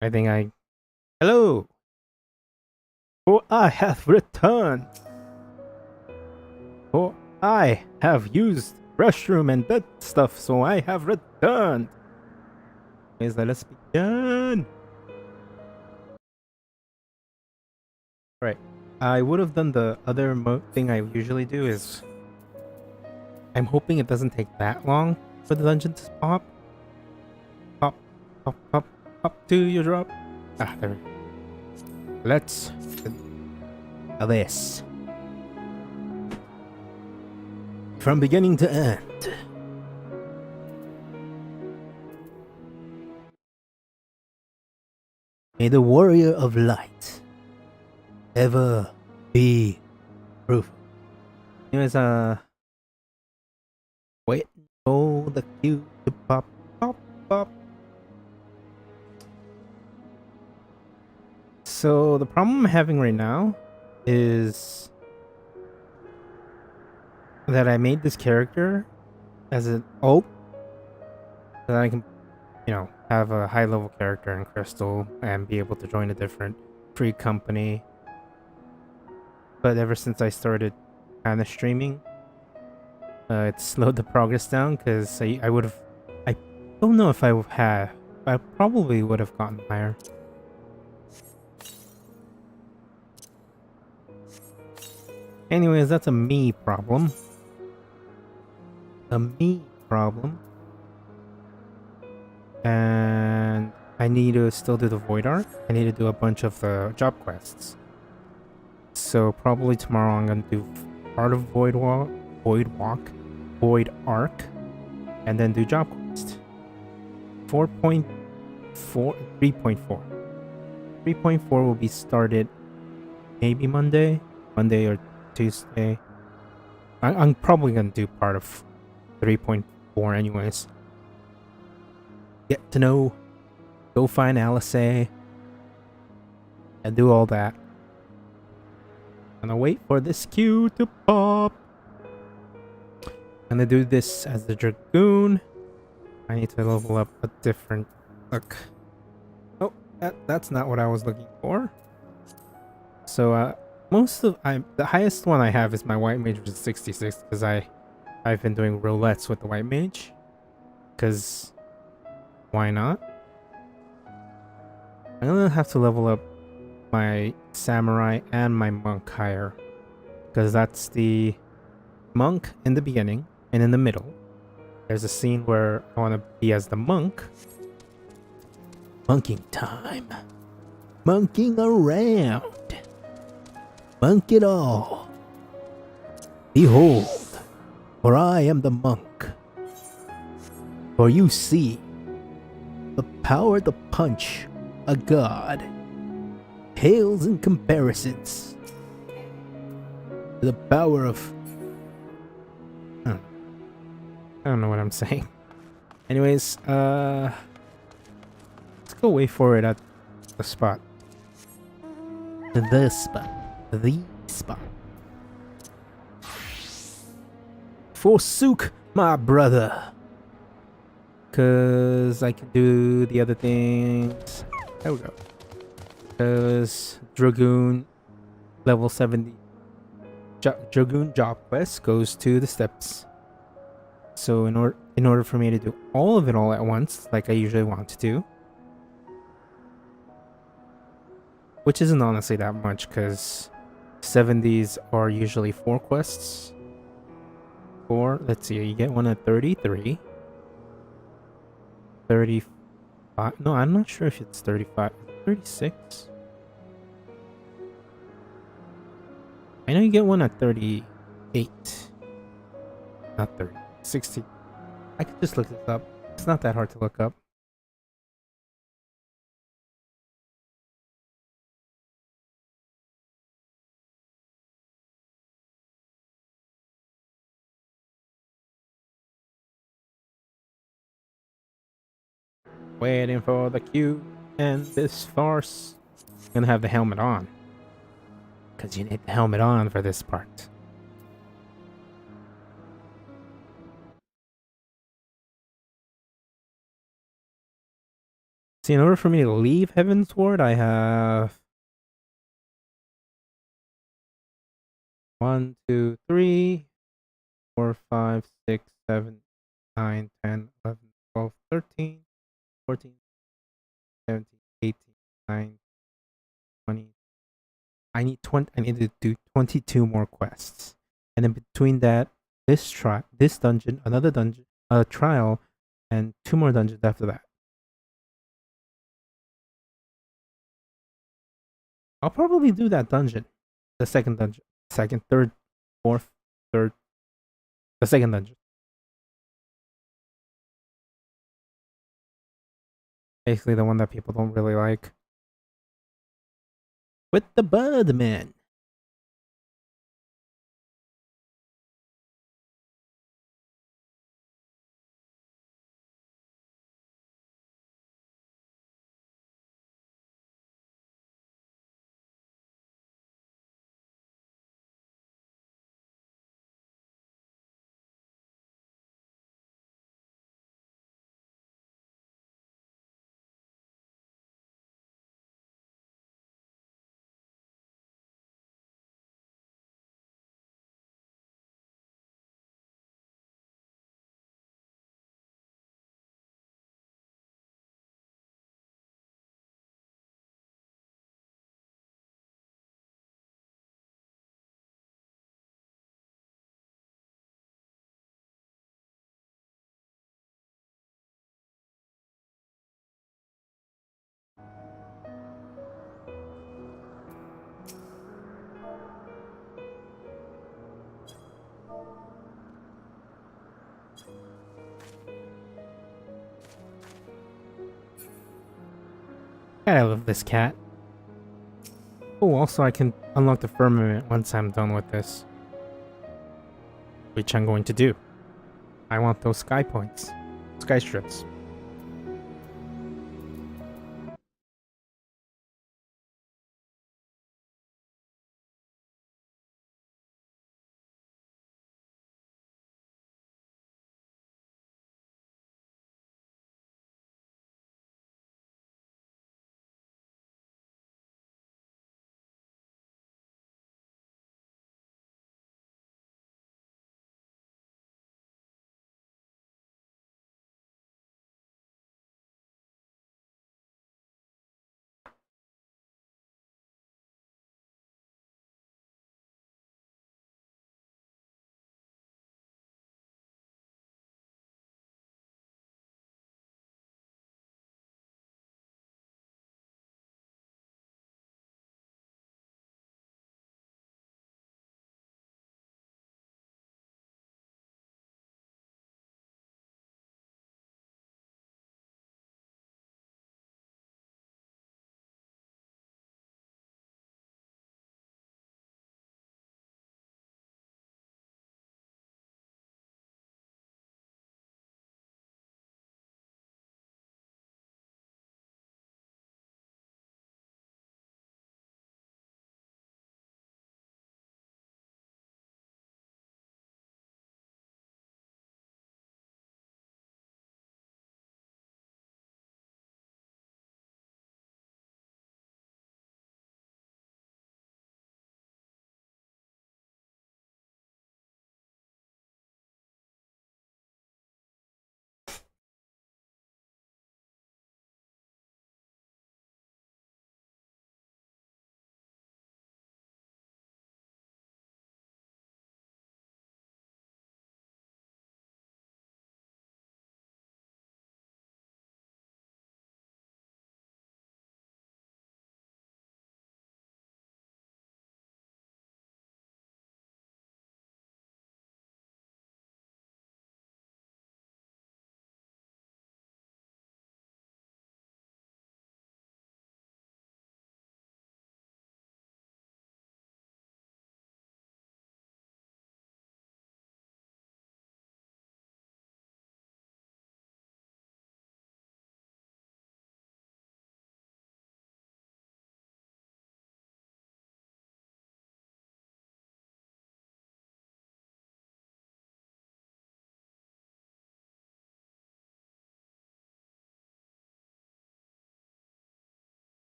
I think I. Hello! For I have returned! For I have used restroom and that stuff, so I have returned! Let's begin! Right. I would have done the other thing I usually do is. I'm hoping it doesn't take that long for the dungeon to pop. Pop, pop, pop, pop to your drop. Ah, there we go. Let's do this. From beginning to end. May the warrior of light ever be proof. Anyways, wait for the cue to pop, pop, pop. So the problem I'm having right now is that I made this character as an alt so that I can, have a high level character in Crystal and be able to join a different free company. But ever since I started kind of streaming, it slowed the progress down because I would have. I don't know if I had. I probably would have gotten higher. Anyways, that's a me problem. A me problem. And I need to still do the Void Arc. I need to do a bunch of the job quests. So probably tomorrow I'm gonna do part of Void Arc, and then do job quest. 4.4, 3.4. 3.4 will be started maybe Monday or Tuesday. I'm probably gonna do part of 3.4 anyways. Get to know, go find Alisaie, and do all that. Gonna wait for this queue to pop. Gonna do this as the Dragoon. I need to level up a different look. Oh, that's not what I was looking for. So the highest one I have is my White Mage, which is 66, because I've been doing roulettes with the White Mage. Because why not? I'm gonna have to level up my Samurai and my Monk higher. Because that's the Monk in the beginning, and in the middle, there's a scene where I want to be as the Monk. Monking time. Monking around. Monk it all. Behold, for I am the Monk. For you see, the power to punch a god pales in comparisons to the power of... I don't know what I'm saying. Anyways, let's go wait for it at the spot. The spot. The spot. Forsook, my brother. Cause I can do the other things. There we go. Cause Dragoon level 70 Dragoon job quest goes to the steps. So in order for me to do all of it all at once, like I usually want to do, which isn't honestly that much, because 70s are usually 4 quests. Let's see, you get one at 33, 35. No, I'm not sure if it's 35, 36. I know you get one at 38, not 30, 60. I could just look this up. It's not that hard to look up. Waiting for the queue and this farce. I'm gonna have the helmet on, because you need the helmet on for this part. See, in order for me to leave Heavensward, I have 1, 2, 3, 4, 5, 6, 7, 9, 10, 11, 12, 13, 14, 17, 18, 19, 20. I need 20. I need to do 22 more quests, and then between that, this dungeon, another dungeon, a trial, and 2 more dungeons after that. I'll probably do that dungeon, the second dungeon, second, third, fourth, third, the second dungeon. Basically, the one that people don't really like. With the Budman. I love this cat. Oh, also I can unlock the firmament once I'm done with this. Which I'm going to do. I want those sky points. Sky strips.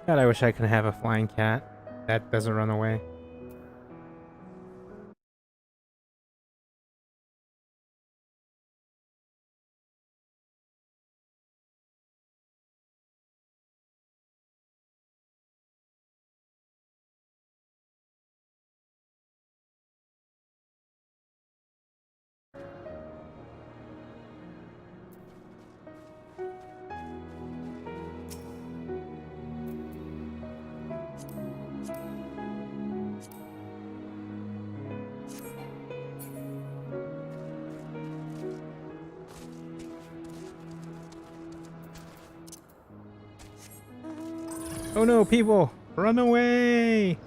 God, I wish I could have a flying cat that doesn't run away. Oh no, people! Run away!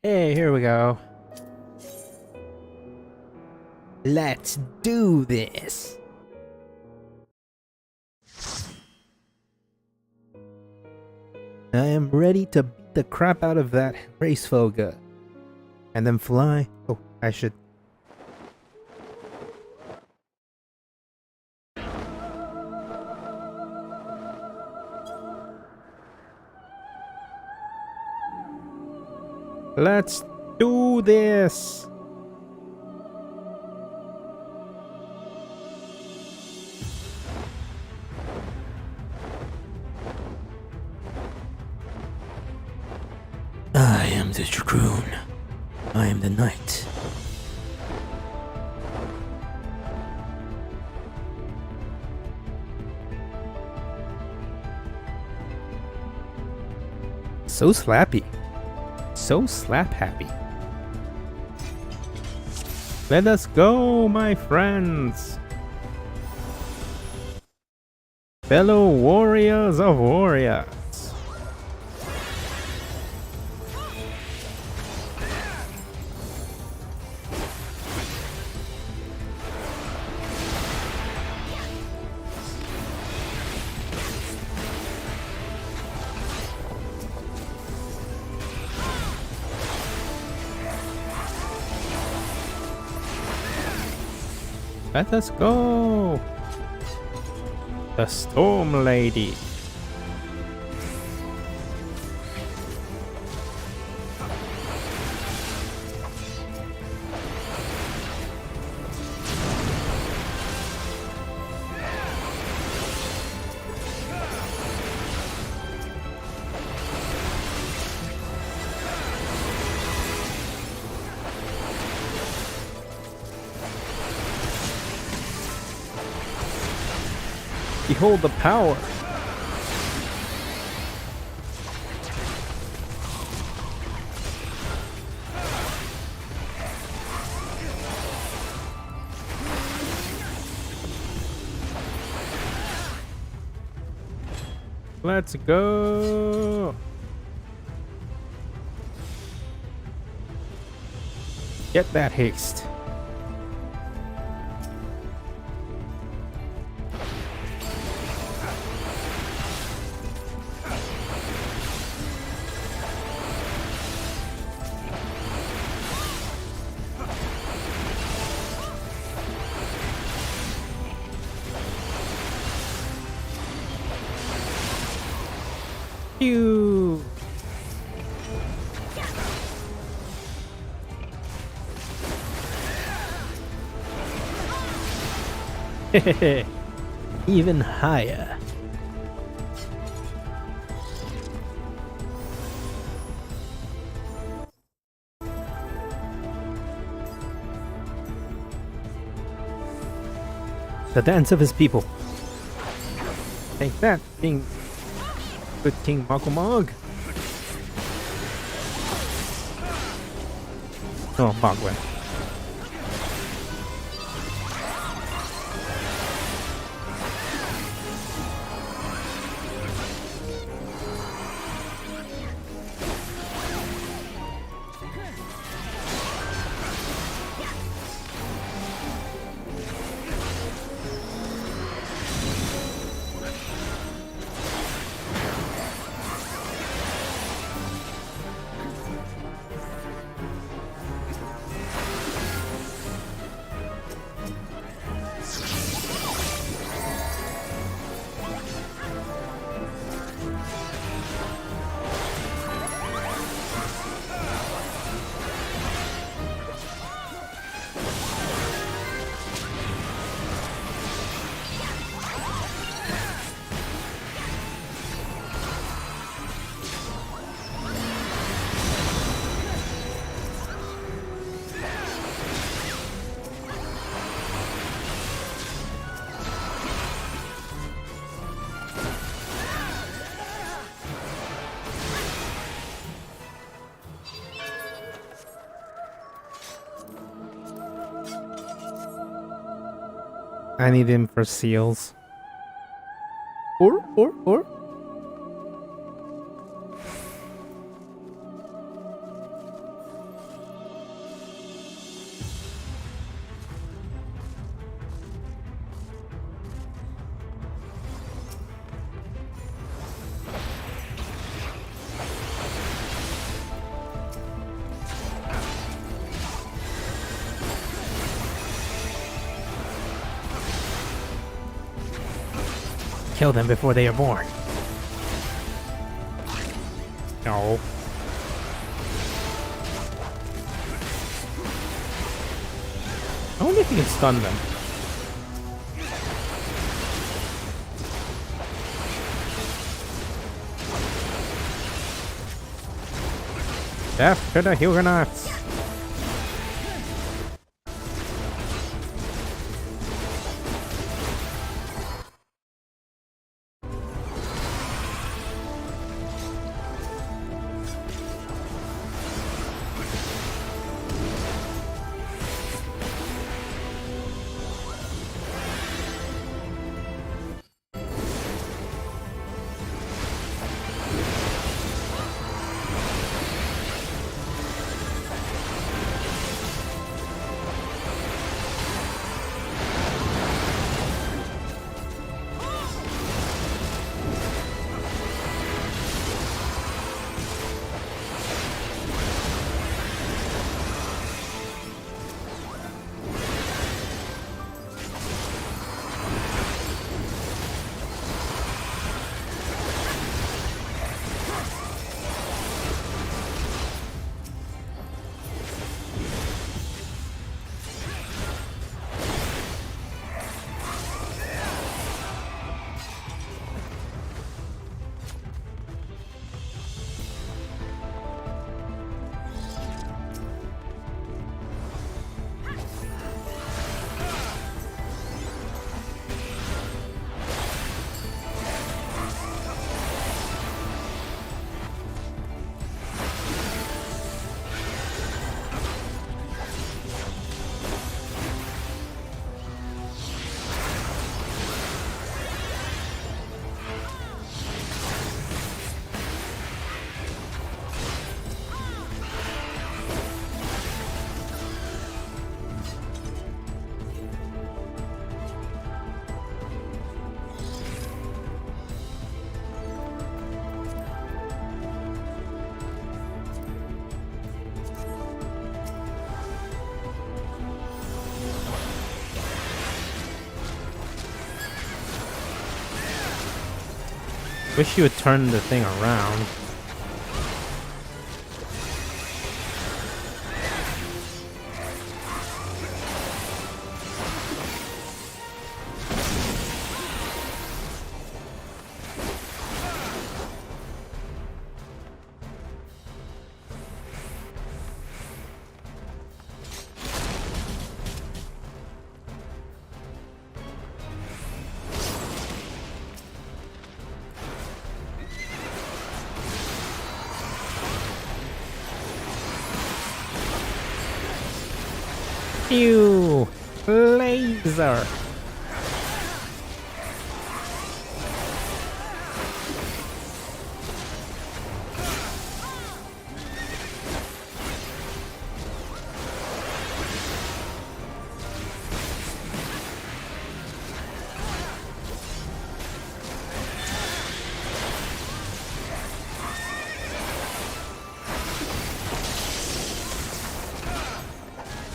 Hey, here we go. Let's do this. I am ready to beat the crap out of that race Foga. And then fly. Oh, I should. Let's do this. I am the Dragoon. I am the knight. So slappy. So slap happy. Let us go, my friends. Fellow warriors of warriors. Let us go! The Storm Lady. Behold the power! Let's go! Get that haste. Pew! Even higher. The dance of his people. Take that, King. Good King Makumog. Oh, Mogwai. I need him for seals. Or. Kill them before they are born. No. I wonder if you can stun them. Death to the Huguenots! Wish you would turn the thing around. Ew! Laser!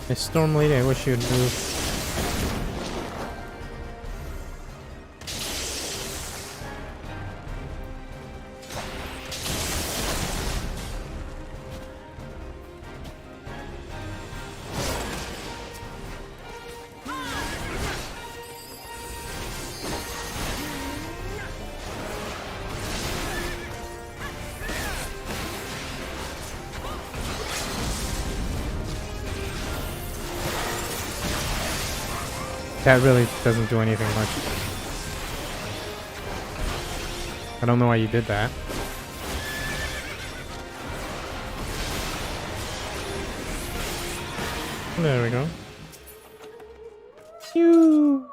Hey, Storm Lady, I wish you'd move. That really doesn't do anything much. I don't know why you did that. There we go. Phew.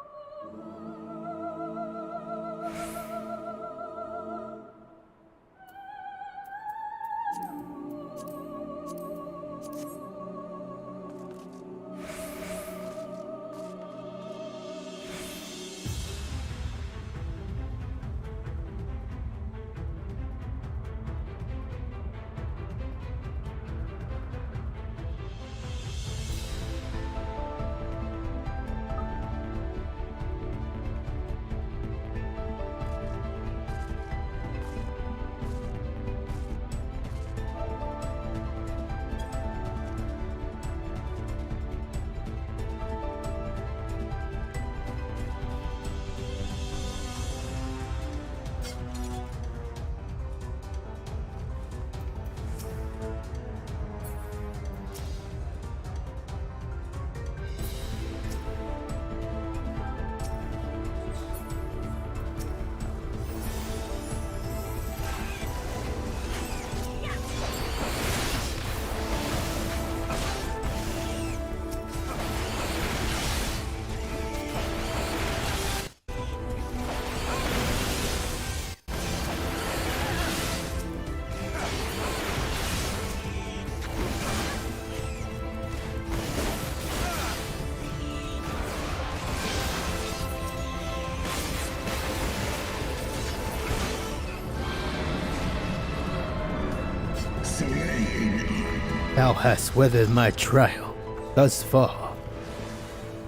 Thou hast weathered my trial thus far,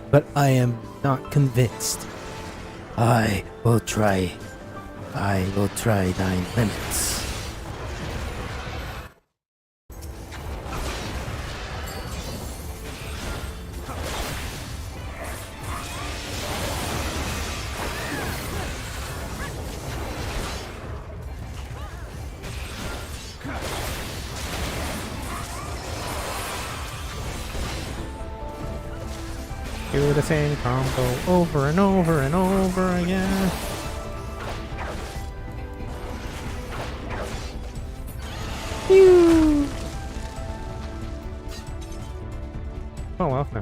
but I am not convinced. I will try thy limits. Do the same combo over and over and over again. Phew. Oh well, no.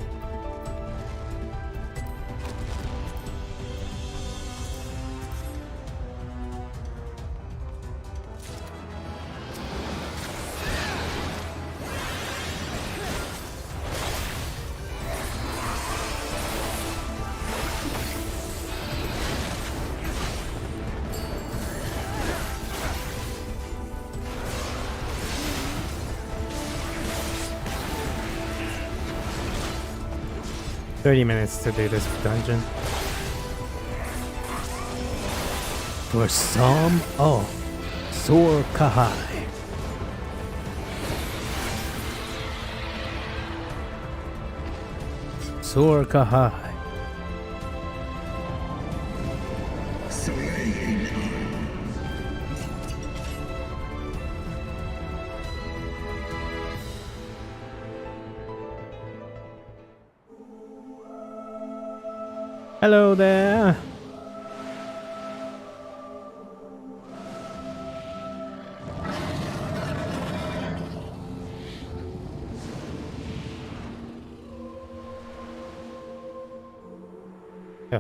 $30 to do this dungeon. For some, Sor Kahai. Sor Kahai. Hello there. Yeah.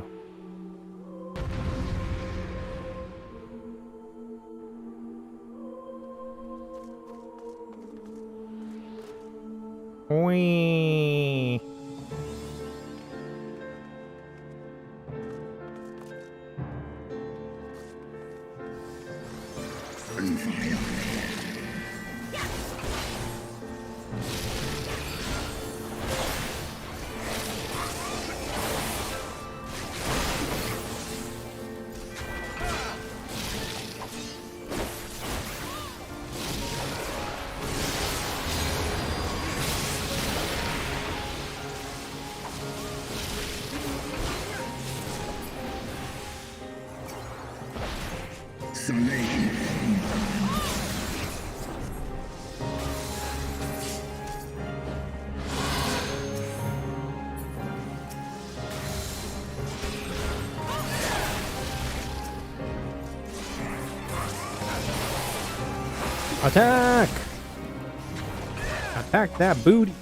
Wee. Attack! Attack that booty!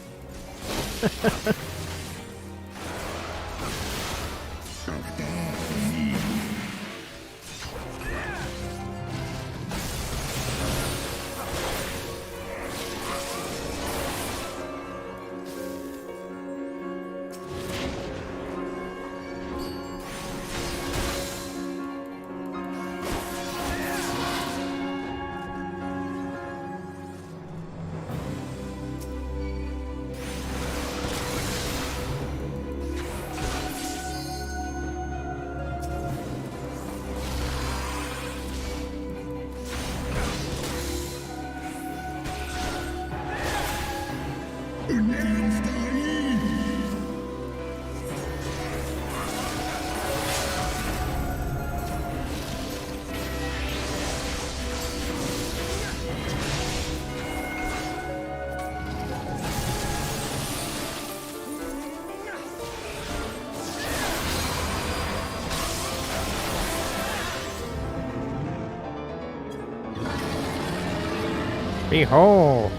Behold,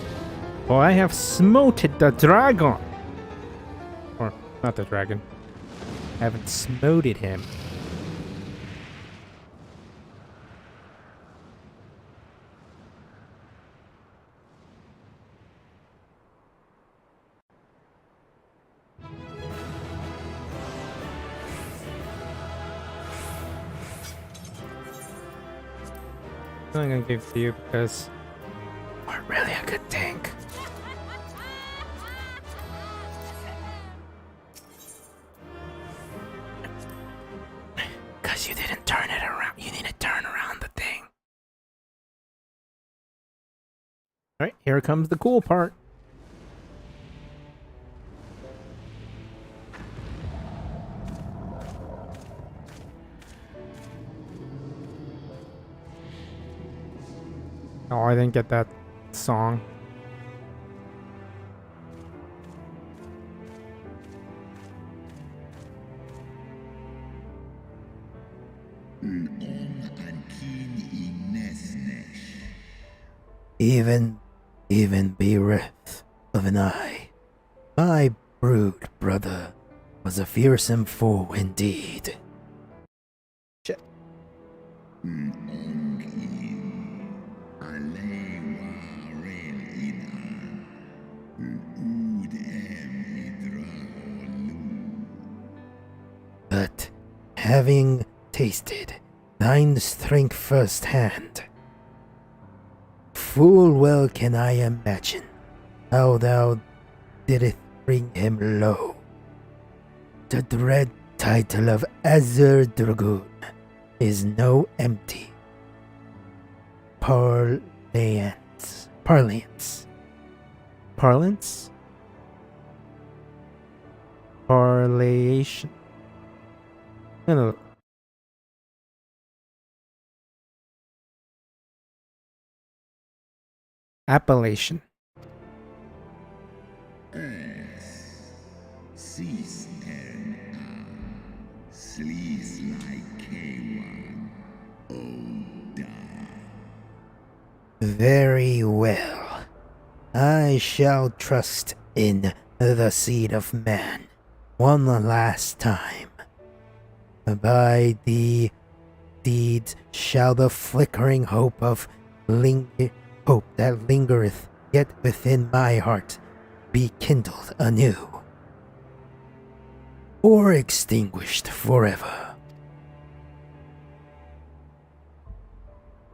for I have smoted the dragon. Or, not the dragon. I haven't smoted him. I'm gonna give it to you because you're really a good tank. Because you didn't turn it around. You need to turn around the thing. Alright, here comes the cool part. Oh, I didn't get that song. Even bereft of an eye, my brood brother was a fearsome foe indeed. Shit. But having tasted thine strength firsthand, full well can I imagine how thou didst bring him low. The dread title of Azure Dragoon is no empty parlance. Parlance? Parlation. No. Appellation. Very well. I shall trust in the seed of man one last time. By the deeds shall the flickering hope that lingereth yet within my heart be kindled anew, or extinguished forever.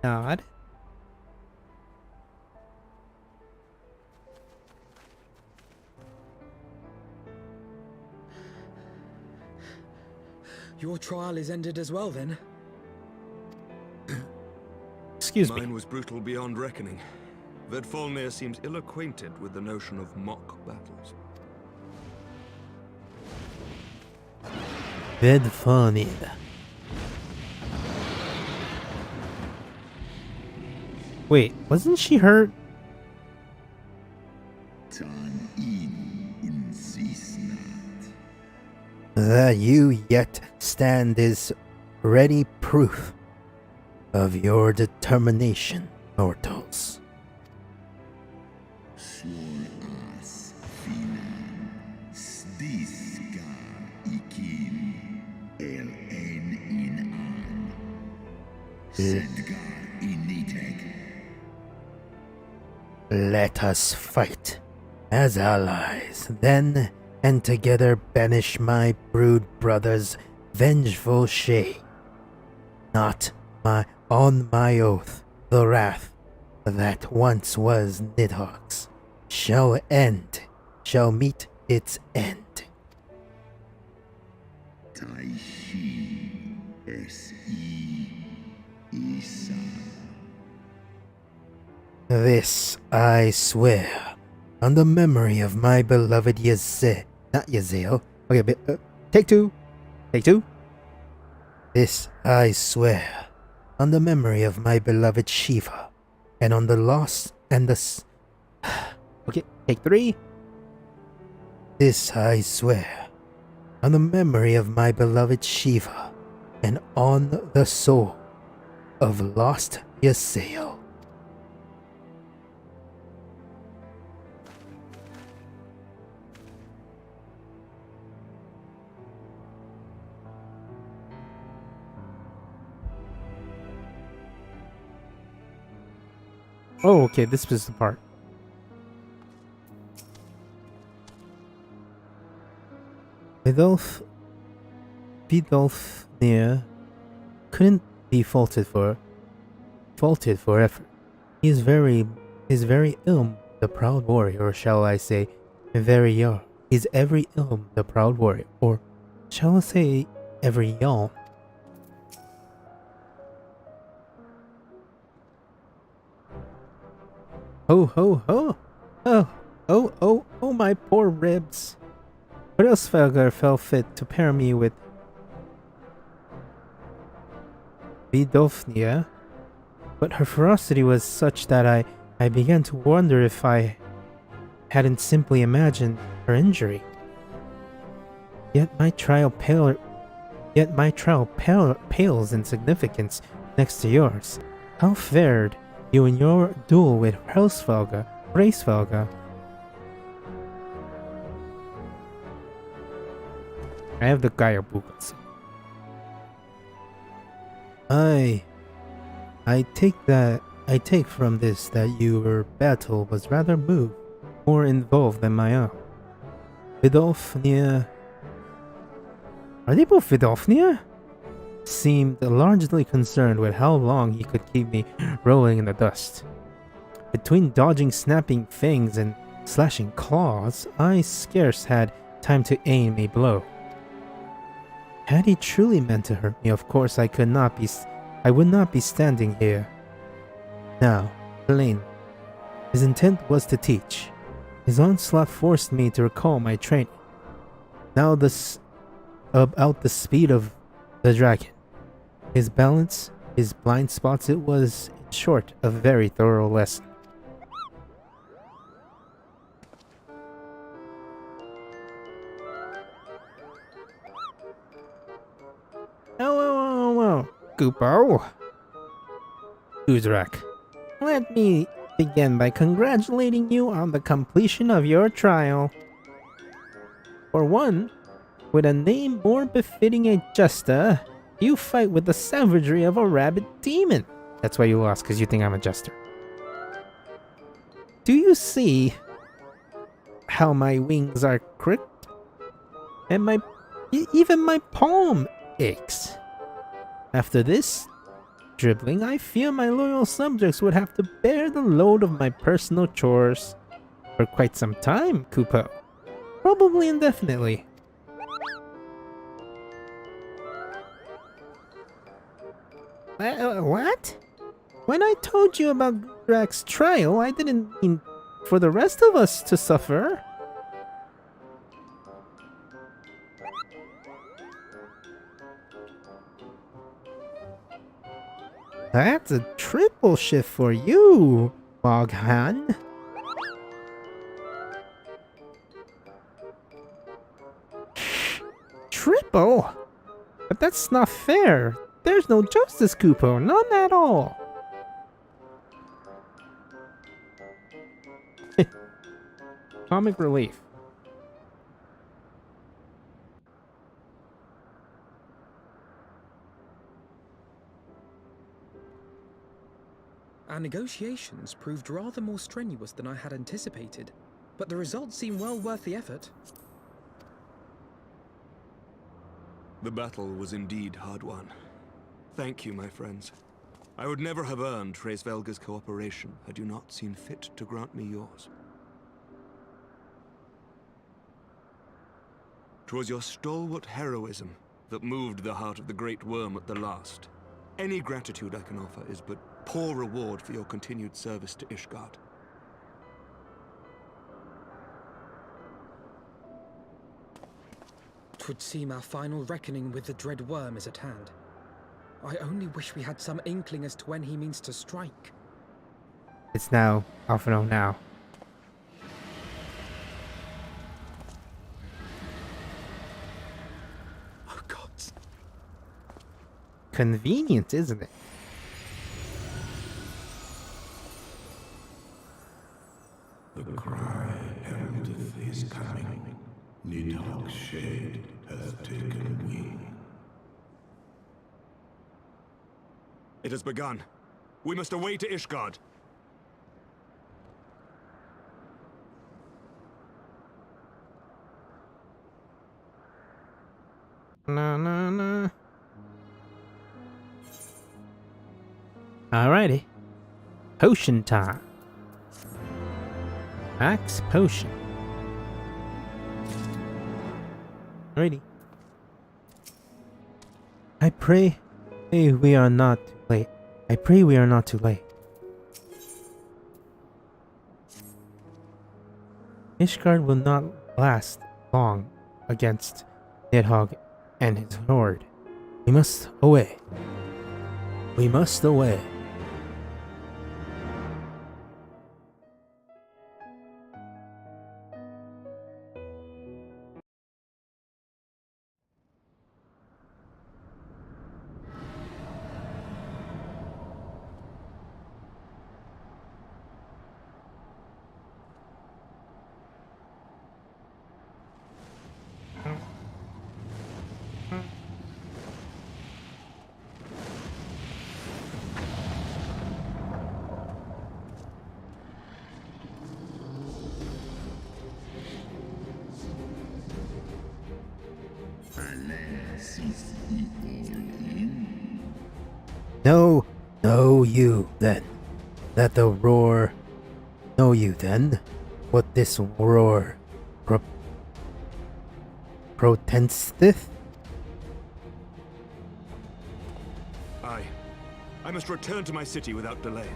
Nod. Your trial is ended as well, then? Excuse me. Mine was brutal beyond reckoning. Vedfalnir seems ill-acquainted with the notion of mock battles. Vedfalnir. Wait, wasn't she hurt? That you yet stand is ready proof of your determination, mortals. Let us fight as allies, then, and together banish my brood brother's vengeful shade. Not on my oath, the wrath that once was Nidhogg's shall meet its end. This I swear, on the memory of my beloved not Yazel. Okay, take two. Take two. This I swear, on the memory of my beloved Shiva, and on the lost and the... Okay, take three. This I swear, on the memory of my beloved Shiva, and on the soul of lost Yasael. Oh, okay, this was the part. Vidolfnir couldn't be faulted for effort. He is very ill, the proud warrior, or shall I say, very young. He's every ilm, the proud warrior, or shall I say, every yawn. Ho ho ho! Oh, my poor ribs. What else fell fit to pair me with Vidofnia? But her ferocity was such that I began to wonder if I hadn't simply imagined her injury. Yet my trial pales in significance next to yours. How fared you in your duel with Hraesvelga? I have the Gaia books. I take from this that your battle was rather more involved than my own. Vidofnia. Are they both Vidofnia? Seemed largely concerned with how long he could keep me rolling in the dust. Between dodging snapping fangs and slashing claws, I scarce had time to aim a blow. Had he truly meant to hurt me, of course I would not be standing here. Now, plain. His intent was to teach. His onslaught forced me to recall my training. Now about the speed of the dragon. His balance, his blind spots, it was, in short, a very thorough lesson. Oh, Goopo. Uzrak, let me begin by congratulating you on the completion of your trial. For one, with a name more befitting a jester, you fight with the savagery of a rabid demon. That's why you lost, because you think I'm a jester. Do you see how my wings are crooked? And even my palm aches. After this dribbling, I fear my loyal subjects would have to bear the load of my personal chores for quite some time, Kupo. Probably indefinitely. What? When I told you about Drak's trial, I didn't mean for the rest of us to suffer. That's a triple shift for you, Moghan. Triple? But that's not fair. There's no justice, Kupo. None at all. Comic relief. Our negotiations proved rather more strenuous than I had anticipated, but the results seem well worth the effort. The battle was indeed hard won. Thank you, my friends. I would never have earned Hraesvelga's cooperation had you not seen fit to grant me yours. 'Twas your stalwart heroism that moved the heart of the Great Worm at the last. Any gratitude I can offer is but poor reward for your continued service to Ishgard. 'Twould seem our final reckoning with the dread worm is at hand. I only wish we had some inkling as to when he means to strike. It's now. Alphino now. Oh gods. Convenient, isn't it? The cry heraldeth his coming. Nidhogg's shade hath taken wing. It has begun. We must away to Ishgard. No. Alrighty. Potion time. Max potion. Alrighty. I pray we are not too late. Ishgard will not last long against Nidhogg and his horde. We must away. We must away. Know you then that the roar. Know you then what this roar protesteth? Aye. I must return to my city without delay.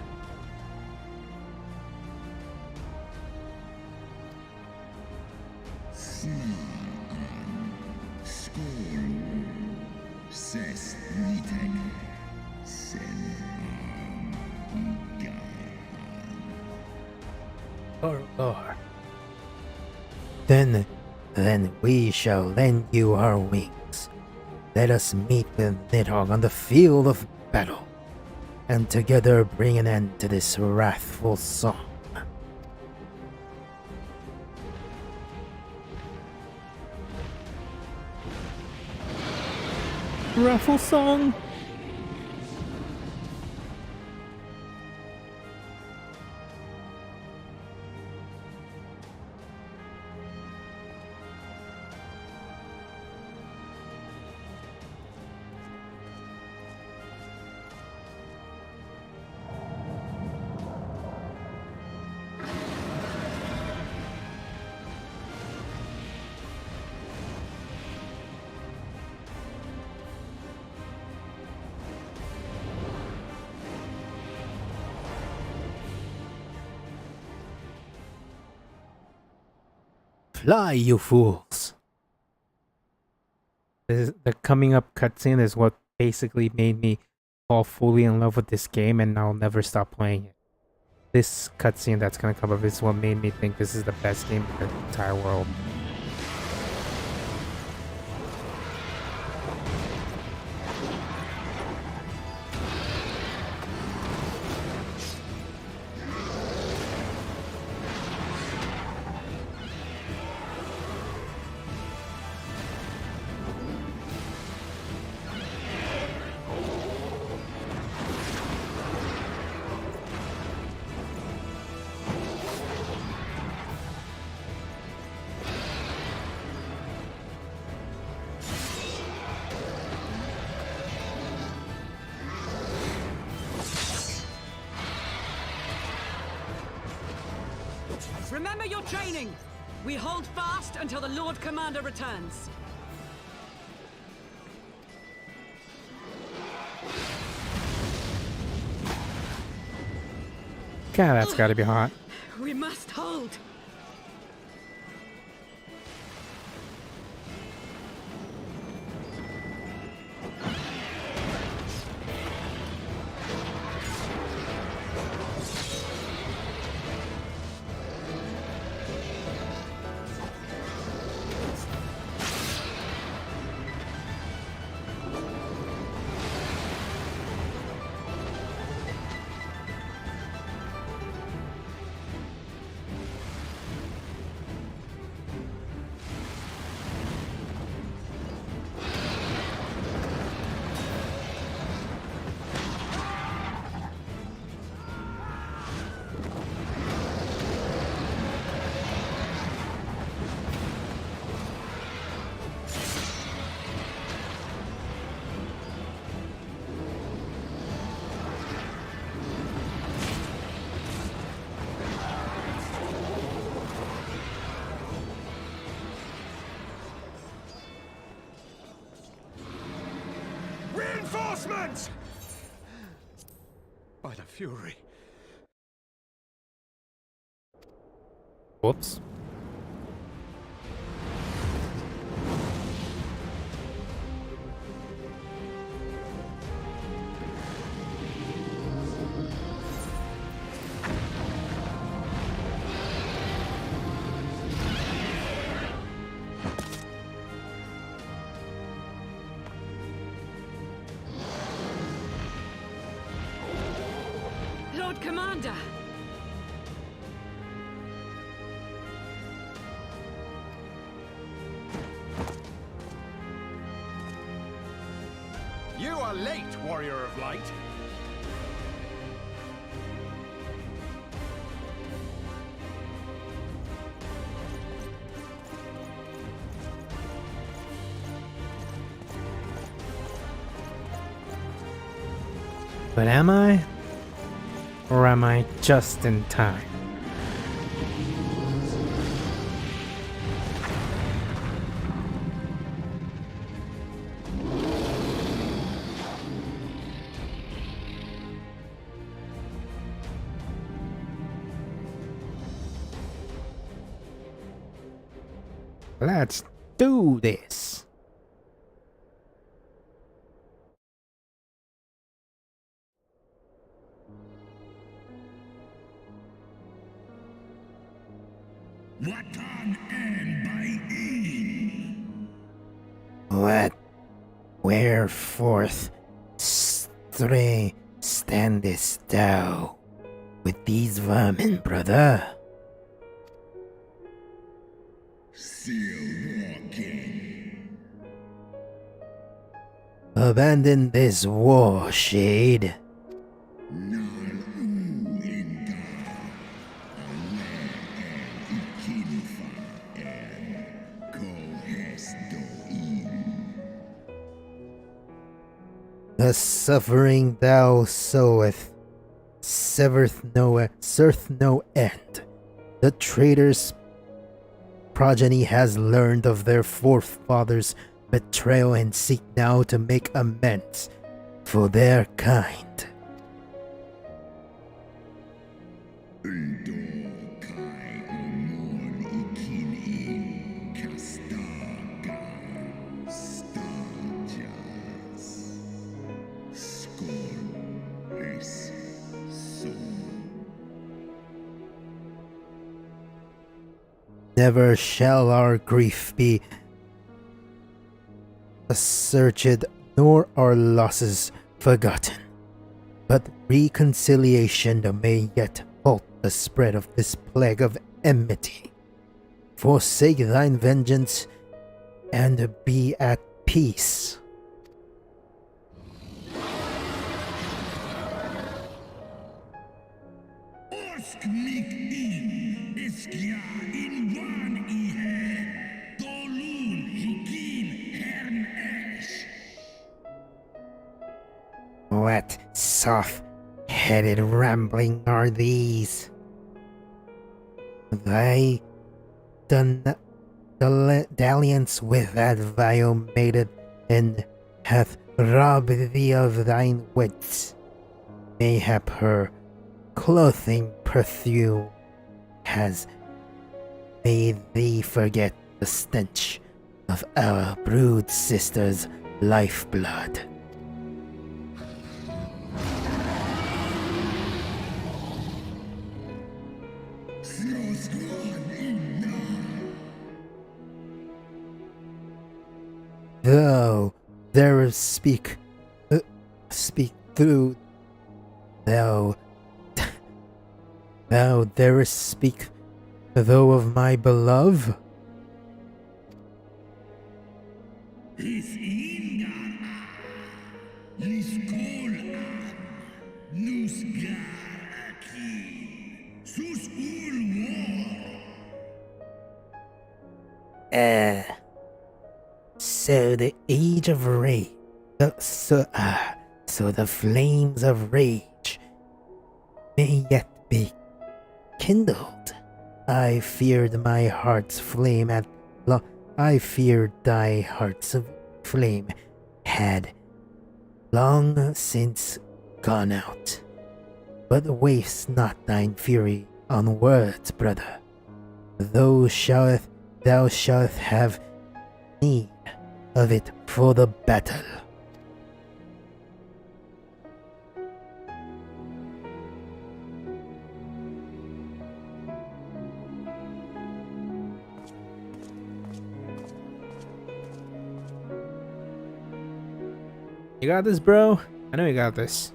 Or. Then we shall lend you our wings. Let us meet with Nidhogg on the field of battle, and together bring an end to this wrathful song. Raffle song. Fly, you fools! The coming up cutscene is what basically made me fall fully in love with this game, and I'll never stop playing it. This cutscene that's gonna come up is what made me think this is the best game in the entire world. Remember your training! We hold fast until the Lord Commander returns. God, that's gotta be hot. We must hold. Reinforcements! By the Fury. Whoops. Lord Commander. You are late, Warrior of Light. But am I? Or am I just in time? Let's do this. What? Whereforth stray standest thou with these vermin, brother? Abandon this war, Shade. The suffering thou sowest serveth no end. The traitor's progeny has learned of their forefathers' betrayal and seek now to make amends for their kind. Never shall our grief be assuaged, nor our losses forgotten. But reconciliation may yet halt the spread of this plague of enmity. Forsake thine vengeance and be at peace. What soft-headed rambling are these? Thy dalliance with that vile maiden and hath robbed thee of thine wits. Mayhap her clothing perfume has made thee forget the stench of our brood sister's lifeblood. Thou darest speak through thou darest speak though of my beloved? So the age of rage, so the flames of rage may yet be kindled. I feared my heart's flame I feared thy heart's flame had long since gone out. But waste not thine fury on words, brother. Thou shalt have need of it for the battle. You got this, bro? I know you got this.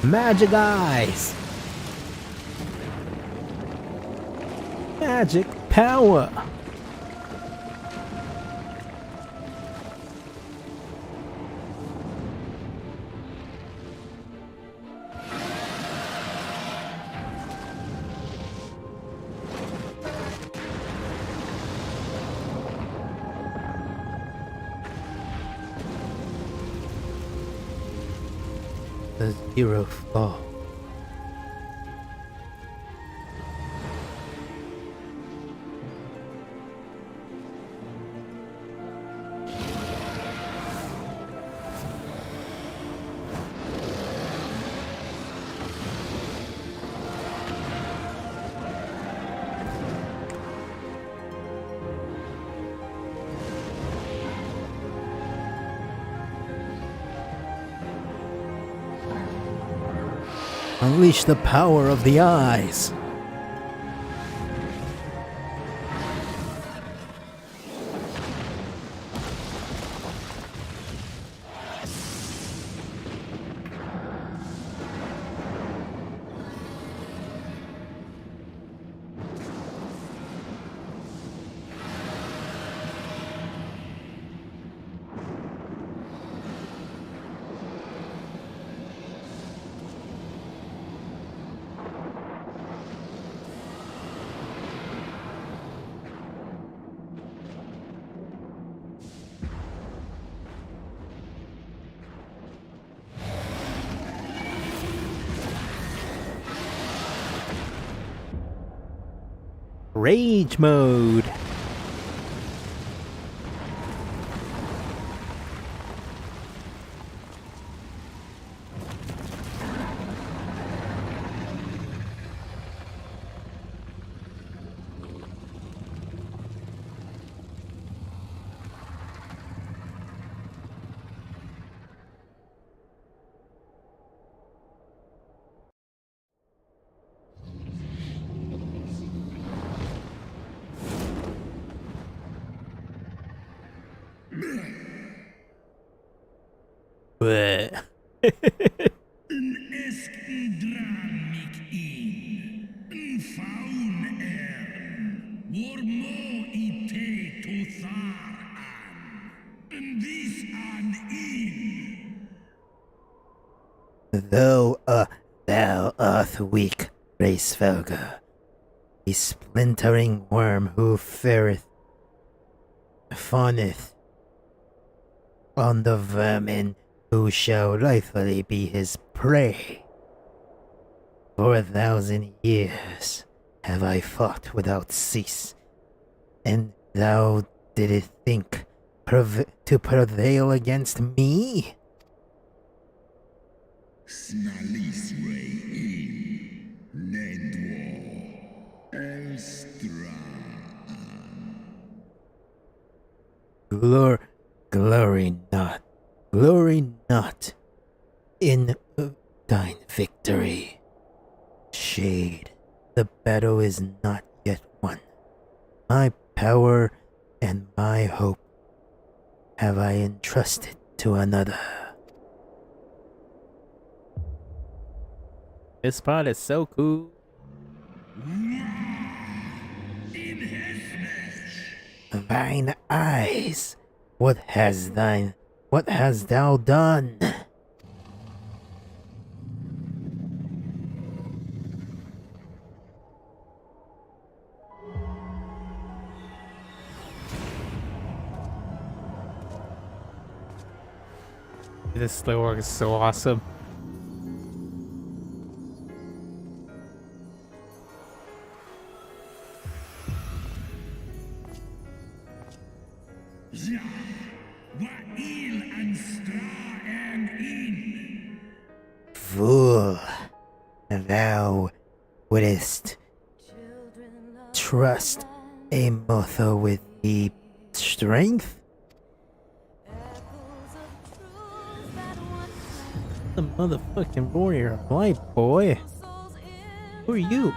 Magic eyes! Magic power! The zero fall. Unleash the power of the eyes. Rage mode. Bleh. Thou art weak, Reisfelga, a splintering worm who fawneth on the vermin who shall rightfully be his prey. For 1,000 years have I fought without cease, and thou didst think to prevail against me? Glory not in thine victory. Shade, the battle is not yet won. My power and my hope have I entrusted to another. This part is so cool. Thine eyes, what hast thou done? This slow work is so awesome. Fool, thou wouldst trust a mortal with the strength? The motherfucking warrior of light, boy. Who are you?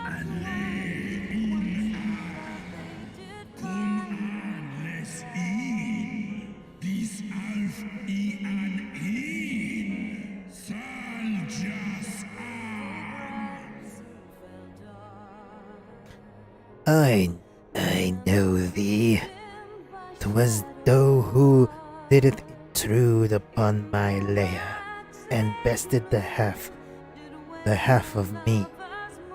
I know thee. 'Twas thou who didst intrude upon my lair, and bested the half of me.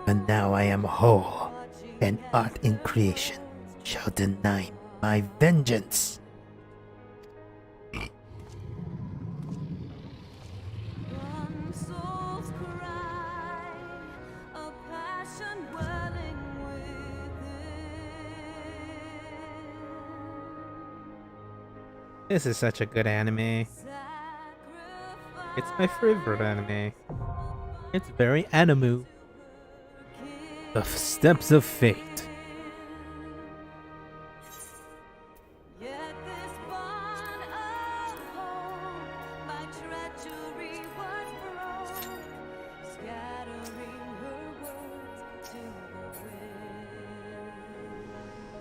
And now I am whole, and aught in creation shall deny my vengeance. This is such a good anime. It's my favorite anime. It's very anime. The Steps of Fate.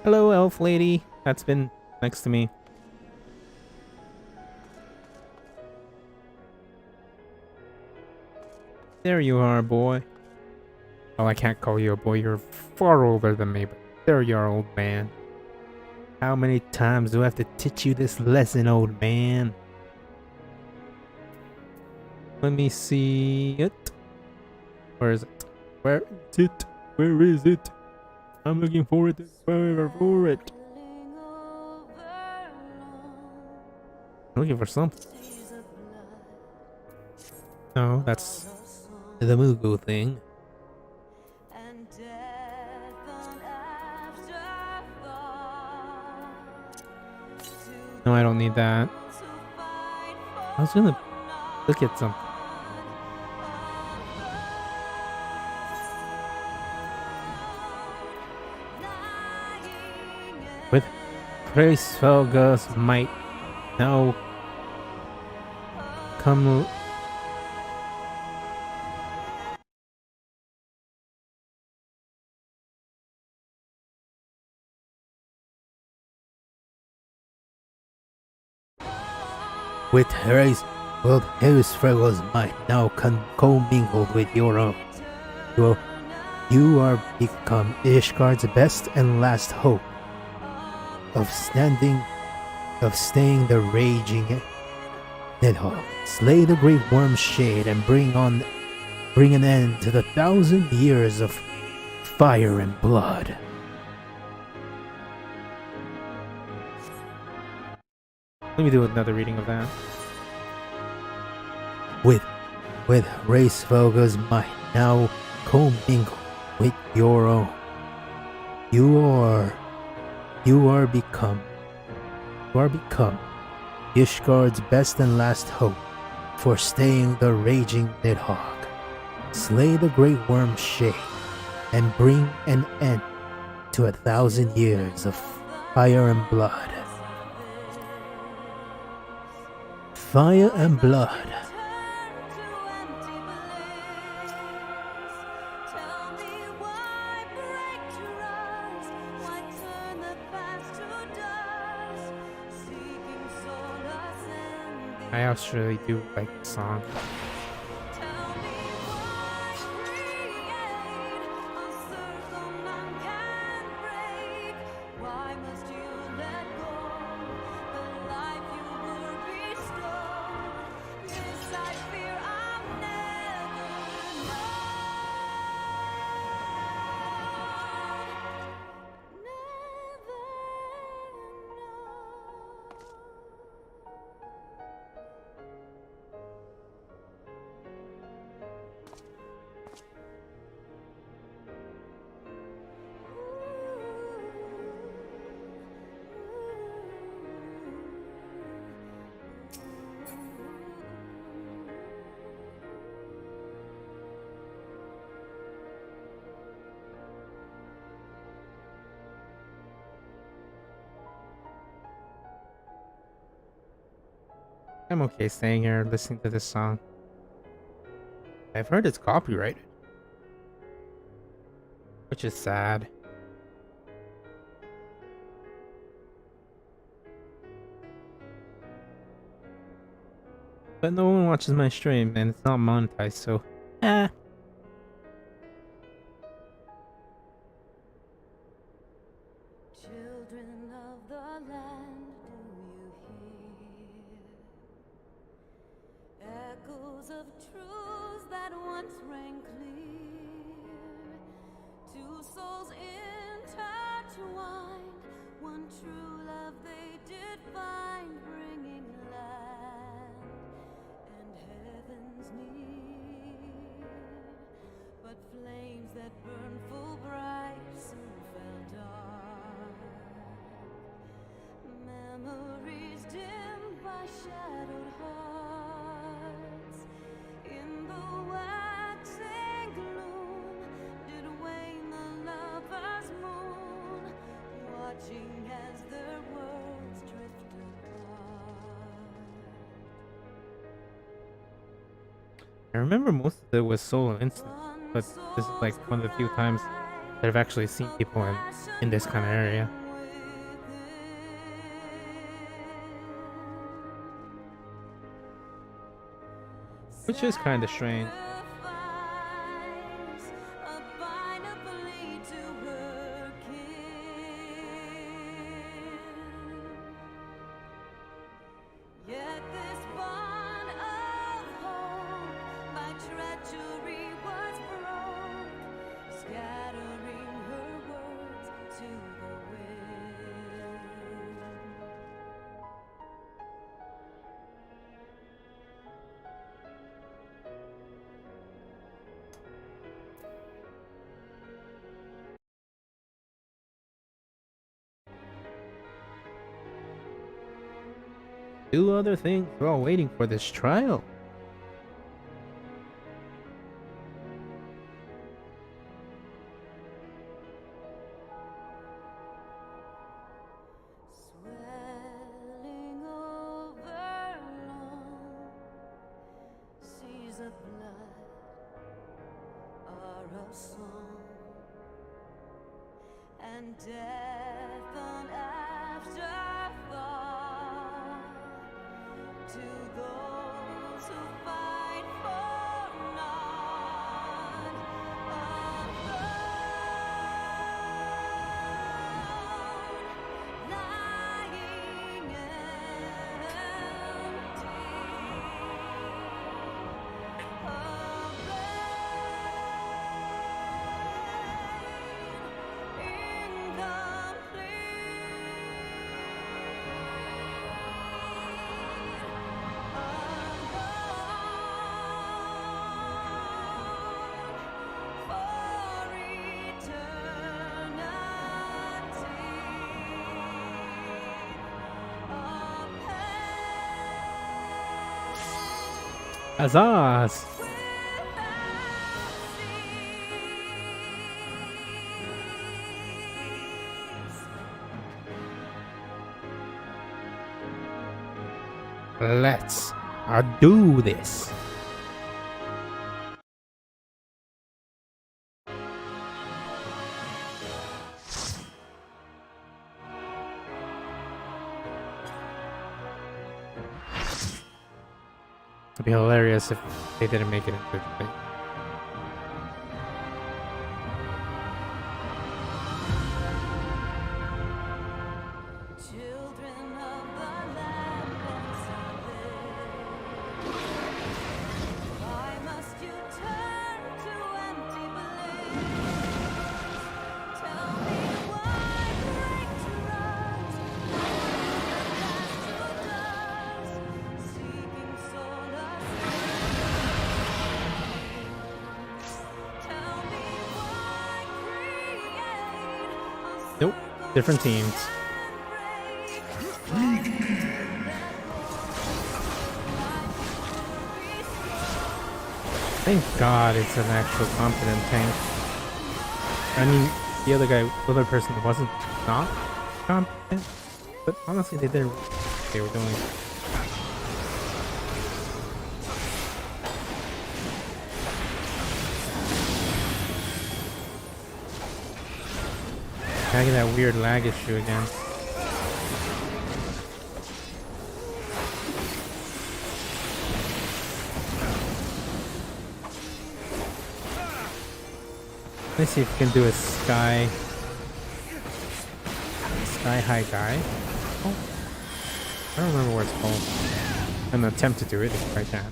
Hello, elf lady. That's been next to me. There you are, boy. Oh, I can't call you a boy. You're far older than me, but there you are, old man. How many times do I have to teach you this lesson, old man? Let me see it. Where is it? Where is it? Where is it? I'm looking for it. For it. I'm looking for something. No, that's the Mugu thing. No, I don't need that. I was gonna look at something. With Hraesvelga's might, now come. With Hraesvelga's might now commingled with your own, you are become Ishgard's best and last hope of staying the raging Nidhogg. Slay the great worm shade and bring an end to the 1,000 years of fire and blood. Let me do another reading of that. With Hraesvelga's might now commingled with your own, you are become Ishgard's best and last hope for staying the raging Nidhogg. Slay the great worm shade and bring an end to 1,000 years of fire and blood. Fire and blood. I actually do like the song. I'm okay staying here listening to this song. I've heard it's copyrighted, which is sad. But no one watches my stream and it's not monetized, so Children of the land, do you hear echoes of truths that once rang clear? Two souls intertwined, one true love they did find, bringing land and heavens near. But flames that burn full bright soon fell dark. Memories dimmed by shadowed hearts. In the waxing gloom did wane the lover's moon, watching as their worlds drift apart. I remember most of it was solo instance, but this is like one of the few times that I've actually seen people in this kind of area. Which is kind of strange. Yet this bond of hope by treachery was broke, scattering her words to the wind. Do other things while waiting for this trial. Swelling over long seas of blood are a song, and death an afterthought to those who fight for naught. Alone, lying Azaz! Let's do this. It'd be hilarious if they didn't make it into the thing. children of the land once lived. Why must you turn to empty bliss? Tell me why break trust? Seeking solace. Tell me why create a Nope, different teams. Thank God it's an actual competent tank. I mean, the other person wasn't not competent, but honestly, they did what they were doing. I get that weird lag issue again. Let's see if we can do a sky. High guy. Oh, I don't remember what it's called. I'm gonna attempt to do it if I can.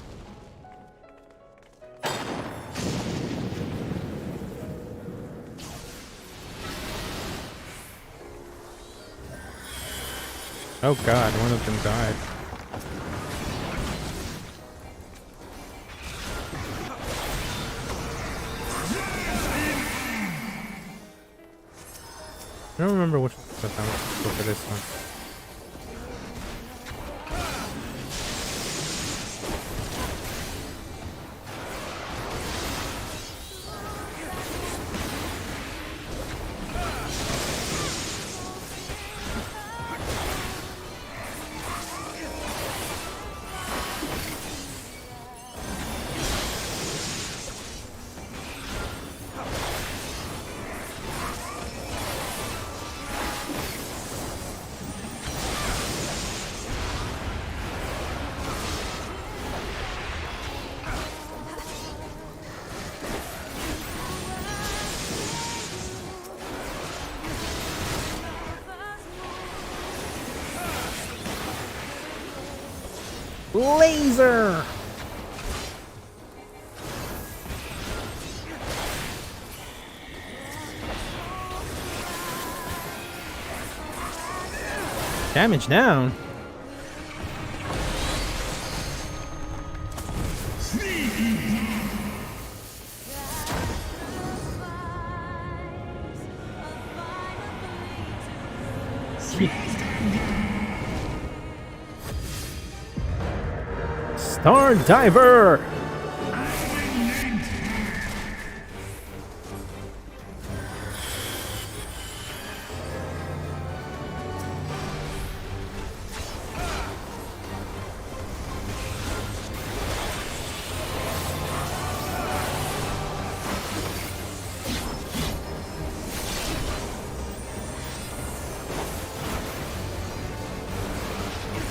Oh god, one of them died. I don't remember which one was go for this one. Laser! Damage down. Star Diver!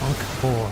Encore.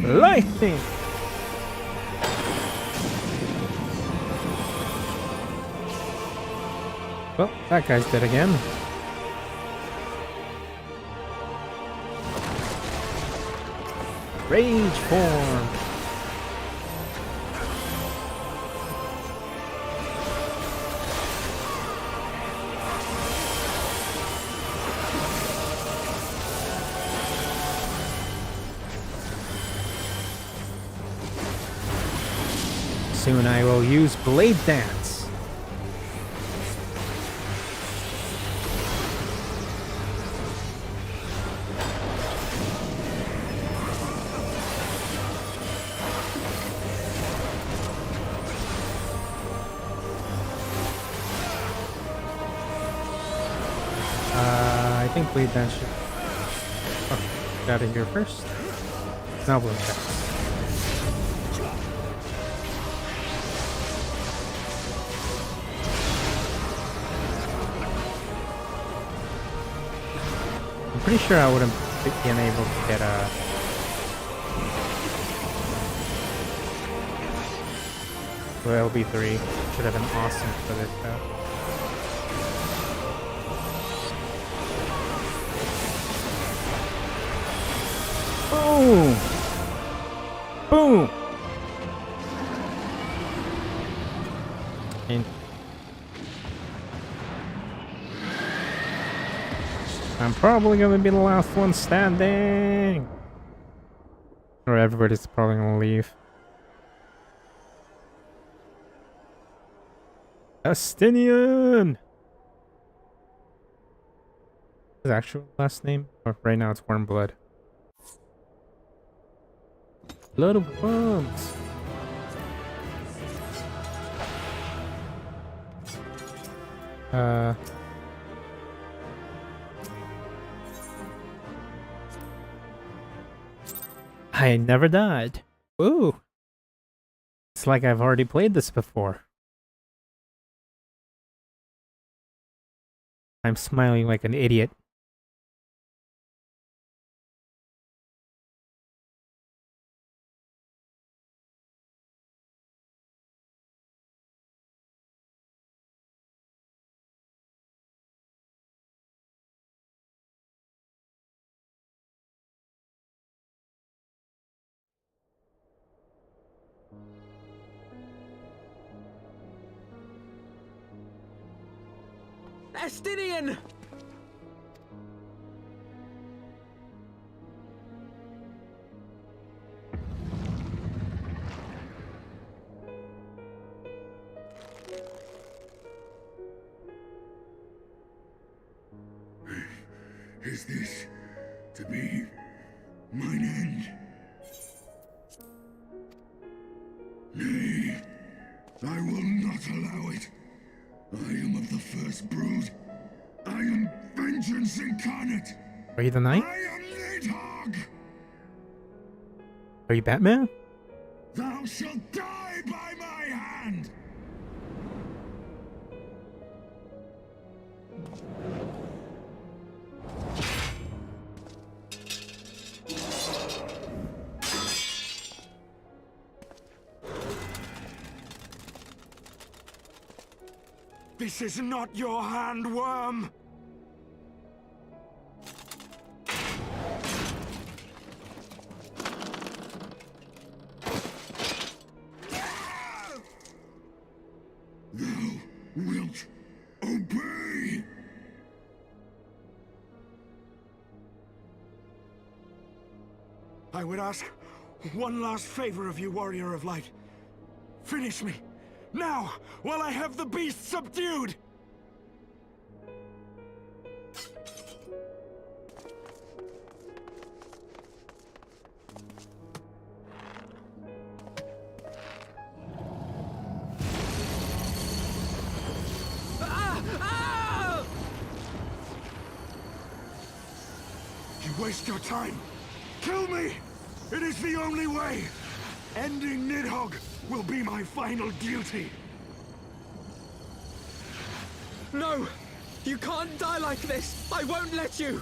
Lightning! Well, that guy's dead again. Rage form! Soon I will use Blade Dance. I think Blade Dance should... Oh, get out of here first. Now Blade Dance. pretty sure I wouldn't been able to get a. Well, LB3 should have been awesome for this though. Boom! Boom! And I'm probably gonna be the last one standing. Or everybody's probably gonna leave. Estinian! His actual last name? Or right now it's Wormblood. Blood of worms! I never died. Ooh. It's like I've already played this before. I'm smiling like an idiot. Estinian! Is this to be mine end? Nay, I will not allow it. I am of the first brood. I am vengeance incarnate. Are you the knight? I am Nidhogg. Are you Batman? Thou shalt die by my hand. This is not your hand, worm! Thou wilt obey. I would ask one last favor of you, Warrior of Light. Finish me, now, while I have the beast subdued! You waste your time. Kill me! It is the only way! Ending Nidhogg will be my final duty! No! You can't die like this! I won't let you!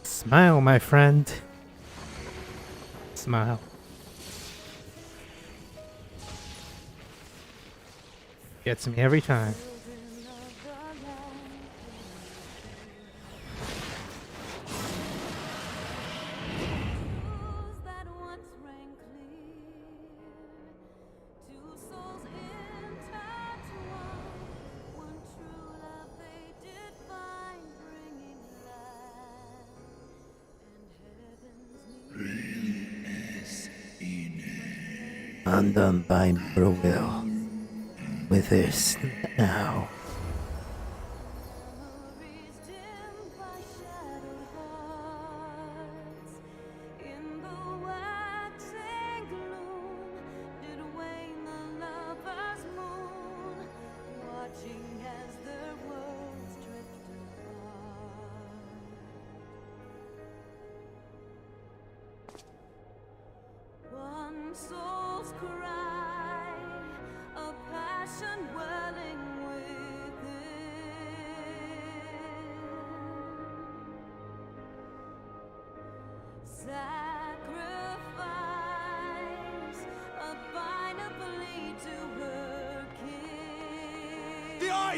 Smile, my friend. Smile. Gets me every time. Undone by Browell. With this now.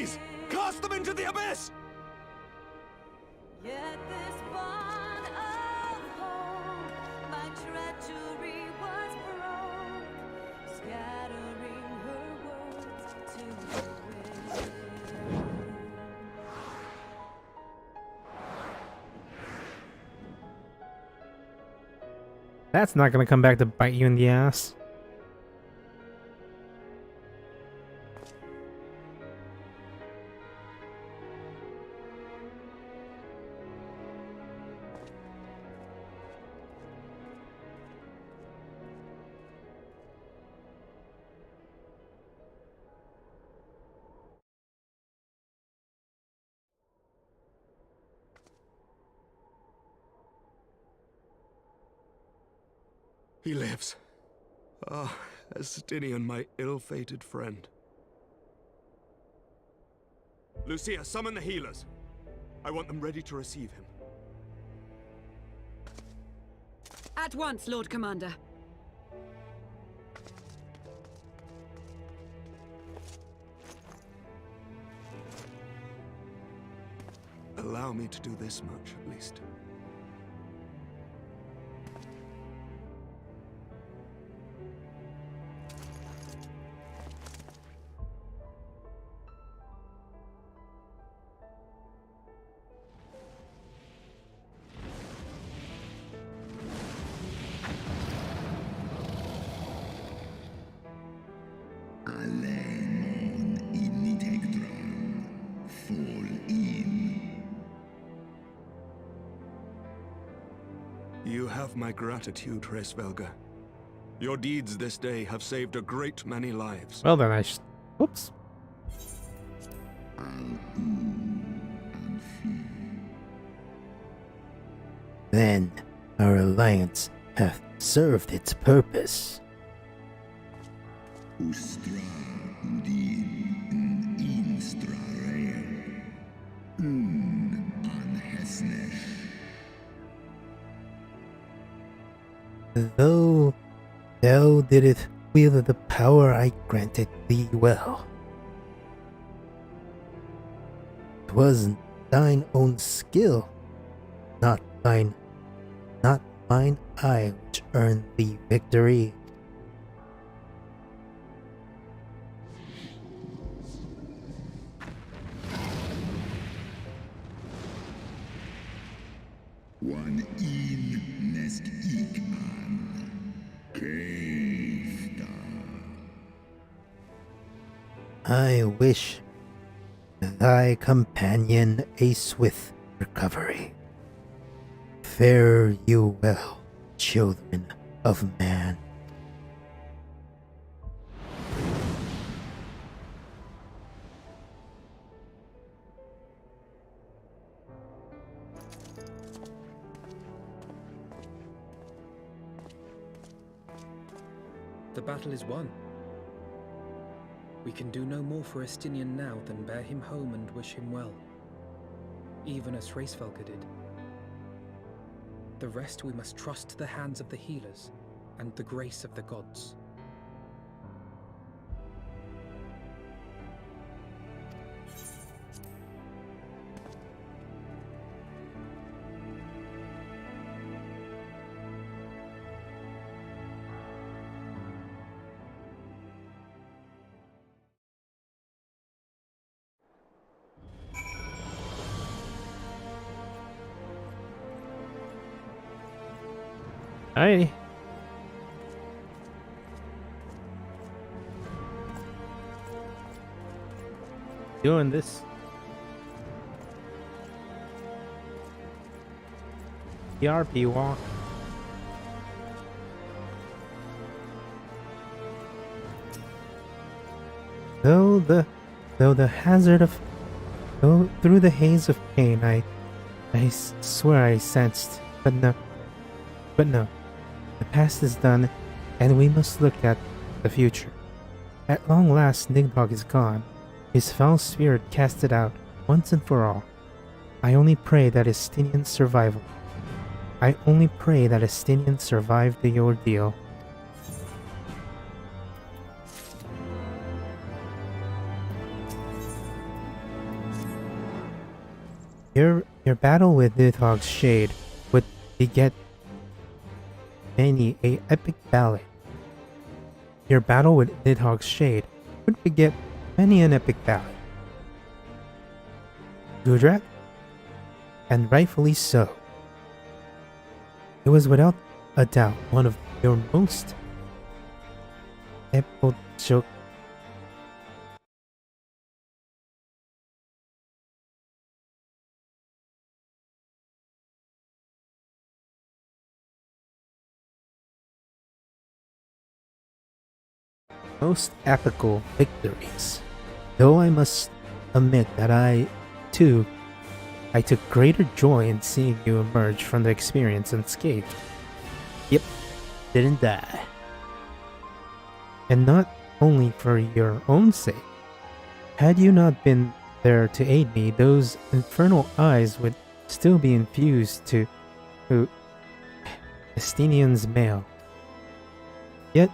Please! Cast them into the abyss! Yet this bond of hope, my treachery was broke, scattering her words to the wind. That's not gonna come back to bite you in the ass. He lives. Ah, Estinian, my ill-fated friend. Lucia, summon the healers. I want them ready to receive him. At once, Lord Commander. Allow me to do this much, at least. You have my gratitude, Hraesvelga. Your deeds this day have saved a great many lives. Well then, whoops. Then our alliance hath served its purpose. Though thou didst wield the power I granted thee well, 'twas thine own skill, not mine eye, which earned thee victory. One in nest ik an Keifta. I wish thy companion a swift recovery. Fare you well, children of man. The battle is won. We can do no more for Estinian now than bear him home and wish him well, even as Hraesvelga did. The rest we must trust to the hands of the healers and the grace of the gods. Alrighty. Doing this. PRP walk. Though the hazard of through the haze of pain, I swear I sensed, but no. The past is done, and we must look at the future. At long last, Nigdog is gone. His foul spirit casted out, once and for all. I only pray that Estinian survive the ordeal. Your battle with Nidhogg's Shade would beget many a epic ballad. Your battle with Nidhogg's Shade would beget many an epic ballad. Gudrak? And rightfully so. It was without a doubt one of your most epoch most epical victories. Though I must admit that I took greater joy in seeing you emerge from the experience unscathed. Yep, didn't die. And not only for your own sake. Had you not been there to aid me, those infernal eyes would still be infused to Estinian's mail. Yet,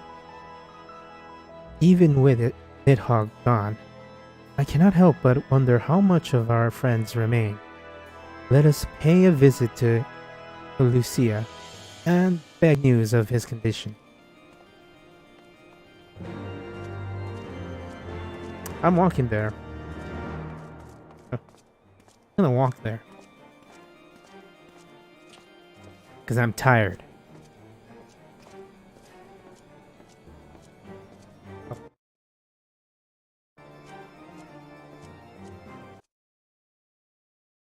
even with Nidhogg gone, I cannot help but wonder how much of our friends remain. Let us pay a visit to Lucia and beg news of his condition. I'm walking there. I'm gonna walk there. Because I'm tired.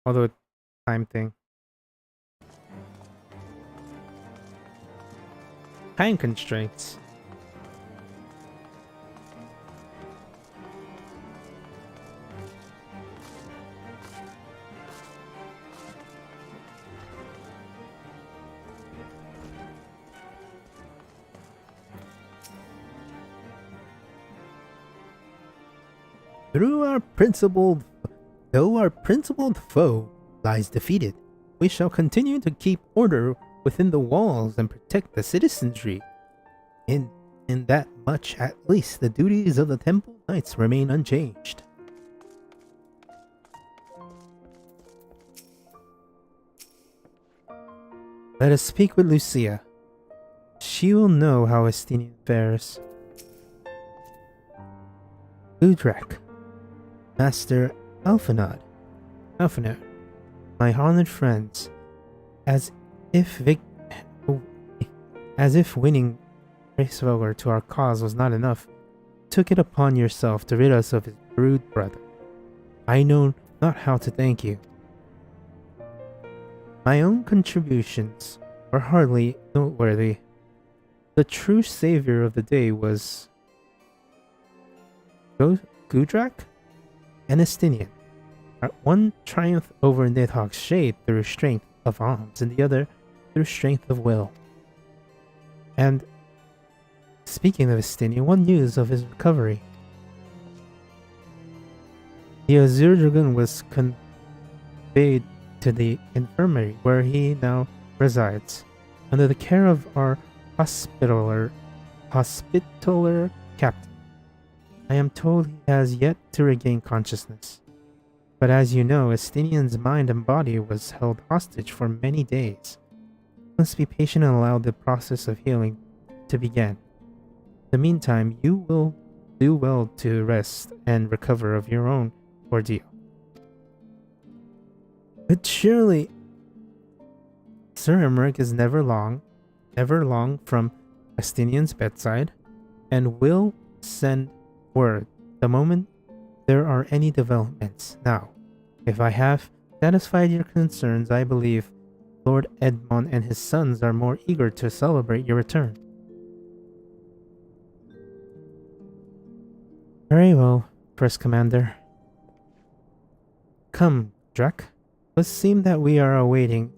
Although time thing. Time constraints. Though our principled foe lies defeated, we shall continue to keep order within the walls and protect the citizenry. In that much, at least, the duties of the Temple Knights remain unchanged. Let us speak with Lucia. She will know how Estinian fares. Udrak, Master Alphanod, my honored friends, as if winning Reisvelger to our cause was not enough, took it upon yourself to rid us of his brood brother. I know not how to thank you. My own contributions were hardly noteworthy. The true savior of the day was Gudrak and Estinian. One triumphed over Nidhogg's Shade through strength of arms, and the other through strength of will. And speaking of Estinian, what news of his recovery? The Azure Dragoon was conveyed to the infirmary where he now resides, under the care of our hospitaller captain. I am told he has yet to regain consciousness. But as you know, Estinian's mind and body was held hostage for many days. Must be patient and allow the process of healing to begin. In the meantime, you will do well to rest and recover of your own ordeal. But surely, Sir Emmerich is never long from Estinian's bedside, and will send word the moment there are any developments. Now, if I have satisfied your concerns, I believe Lord Edmond and his sons are more eager to celebrate your return. Very well, First Commander. Come, Drek. It would seem that we are awaited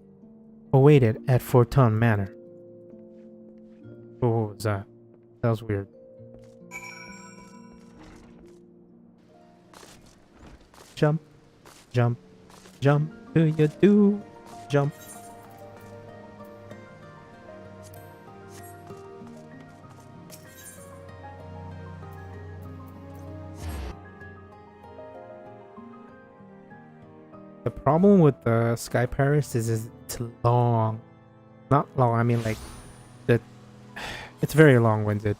at Forton Manor. Oh, what was that? That was weird. Jump, jump, jump, do you do? Jump. The problem with the Sky Pirates is it's long. Not long, I mean like the it's very long-winded,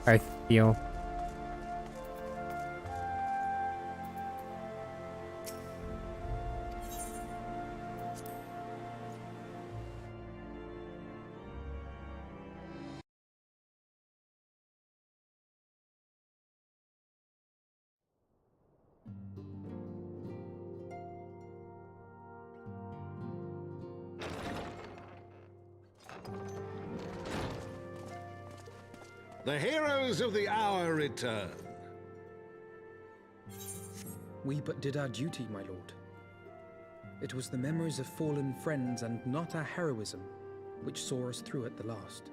I feel. The heroes of the hour return. We but did our duty, my lord. It was the memories of fallen friends and not our heroism which saw us through at the last.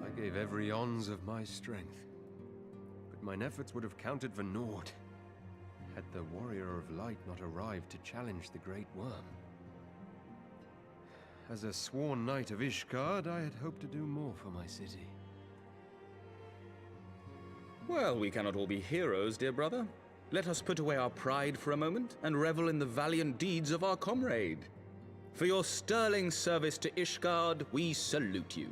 I gave every ounce of my strength, but mine efforts would have counted for naught had the Warrior of Light not arrived to challenge the Great Worm. As a sworn knight of Ishgard, I had hoped to do more for my city. Well, we cannot all be heroes, dear brother. Let us put away our pride for a moment and revel in the valiant deeds of our comrade. For your sterling service to Ishgard, we salute you.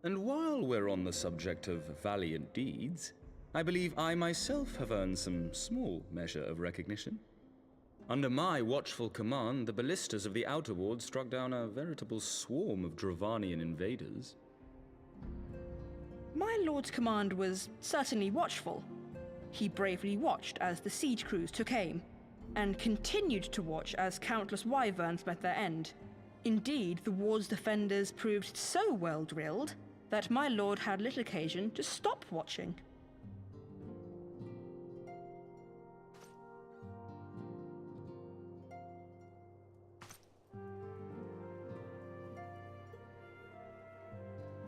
And while we're on the subject of valiant deeds, I believe I myself have earned some small measure of recognition. Under my watchful command, the ballistas of the Outer Ward struck down a veritable swarm of Dravanian invaders. My lord's command was certainly watchful. He bravely watched as the siege crews took aim, and continued to watch as countless wyverns met their end. Indeed, the ward's defenders proved so well drilled that my lord had little occasion to stop watching.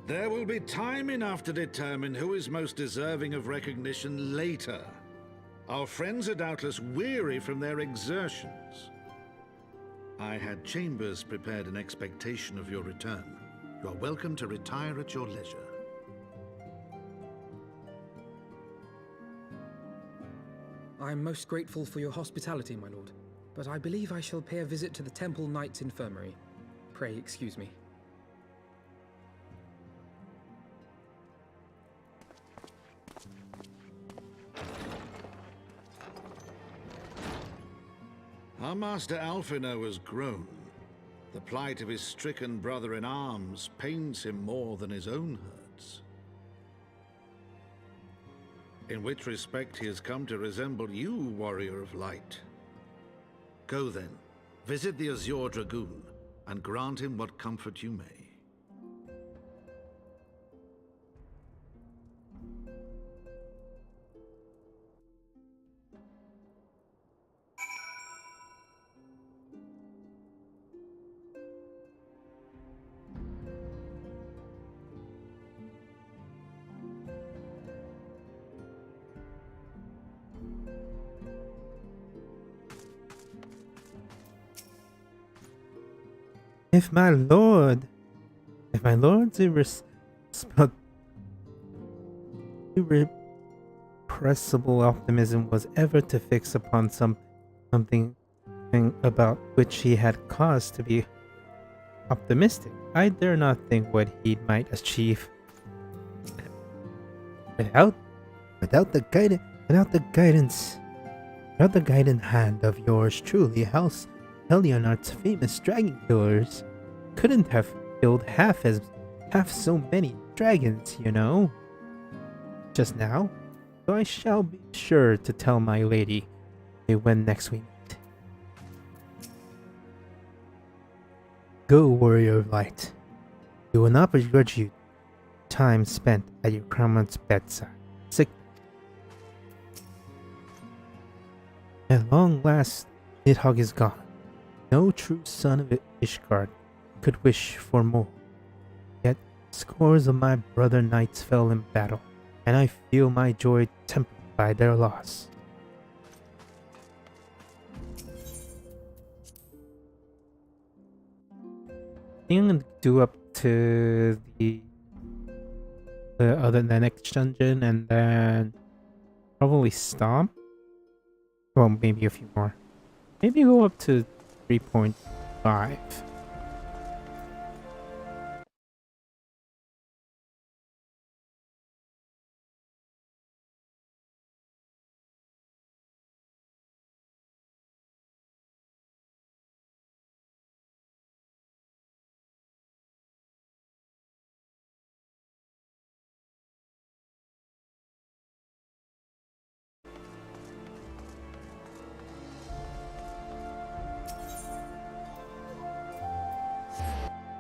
There will be time enough to determine who is most deserving of recognition later. Our friends are doubtless weary from their exertions. I had chambers prepared in expectation of your return. You are welcome to retire at your leisure. I am most grateful for your hospitality, my lord, but I believe I shall pay a visit to the Temple Knight's Infirmary. Pray excuse me. Our master Alphino has grown. The plight of his stricken brother-in-arms pains him more than his own hurts. In which respect he has come to resemble you, Warrior of Light. Go then, visit the Azure Dragoon, and grant him what comfort you may. If my lord's irrepressible optimism was ever to fix upon something about which he had cause to be optimistic, I dare not think what he might achieve. Without the guiding hand of yours truly, House Helionart's famous dragon killers couldn't have killed half so many dragons, you know. Just now, so I shall be sure to tell my lady when next we meet. Go, Warrior of Light. You will not begrudge you time spent at your comrade's bedside. Sick. At long last, Nidhogg is gone. No true son of Ishgard could wish for more. Yet scores of my brother knights fell in battle, and I feel my joy tempered by their loss. think I'm gonna do up to the next dungeon and then probably stop. Well, maybe a few more. Maybe go up to 3.5.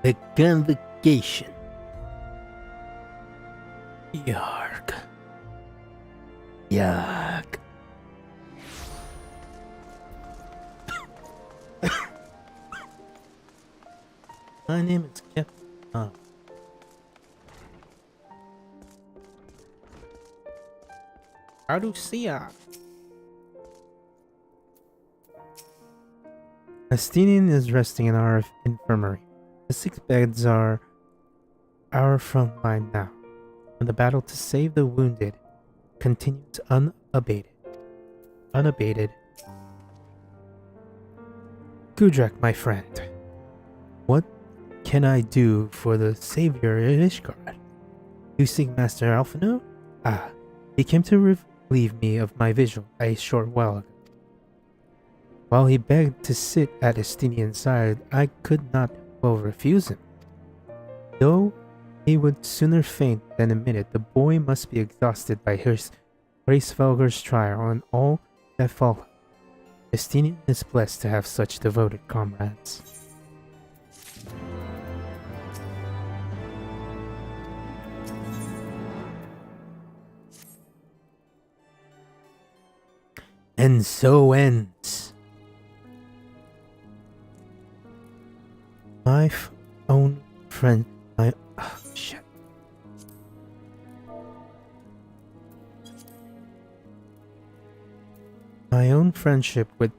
The convocation. Yarg. Yarg. My name is Captain. Arusia. Astinian is resting in our infirmary. The 6 beds are our front line now, and the battle to save the wounded continues unabated. Gudrak, my friend, what can I do for the savior of Ishgard? You seek Master Alphino? Ah, he came to relieve me of my vigil a short while ago. While he begged to sit at Estinian's side, I could not well refuse him. Though he would sooner faint than admit it, the boy must be exhausted by his Hraesvelgur's trial and all that followed. Estinian is blessed to have such devoted comrades. And so ends My own friend, shit. My own friendship with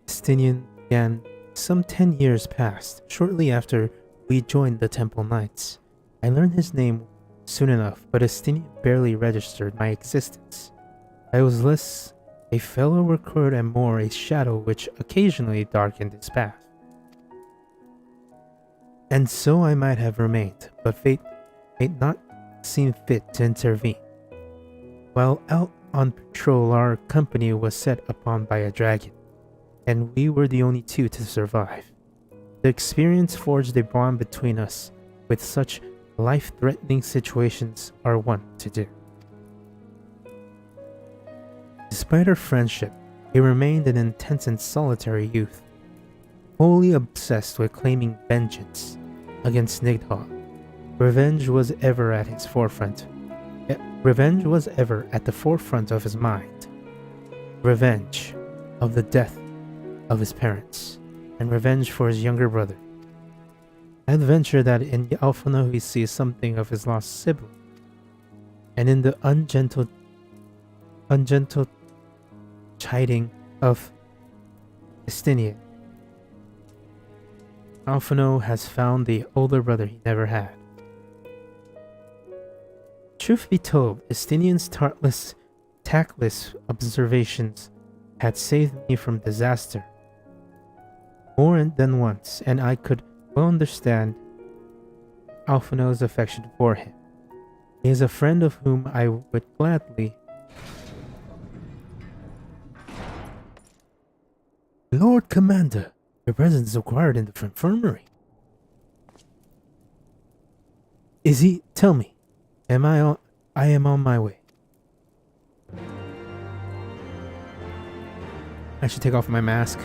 Estinian began some 10 years past, shortly after we joined the Temple Knights. I learned his name soon enough, but Estinian barely registered my existence. I was less a fellow recruit and more a shadow which occasionally darkened his path. And so I might have remained, but fate not seem fit to intervene. While out on patrol, our company was set upon by a dragon, and we were the only 2 to survive. The experience forged a bond between us, with such life-threatening situations are one to do. Despite our friendship, he remained an intense and solitary youth, wholly obsessed with claiming vengeance against Nidhogg. Revenge was ever at his forefront. Revenge was ever at the forefront of his mind. Revenge of the death of his parents, and revenge for his younger brother. I'd venture that in Alphino he sees something of his lost sibling, and in the ungentle chiding of Estinian, Alphino has found the older brother he never had. Truth be told, Estinian's tactless observations had saved me from disaster more than once, and I could well understand Alphino's affection for him. He is a friend of whom I would gladly... Lord Commander, your presence is required in the infirmary. Is he? Tell me. I am on my way. I should take off my mask.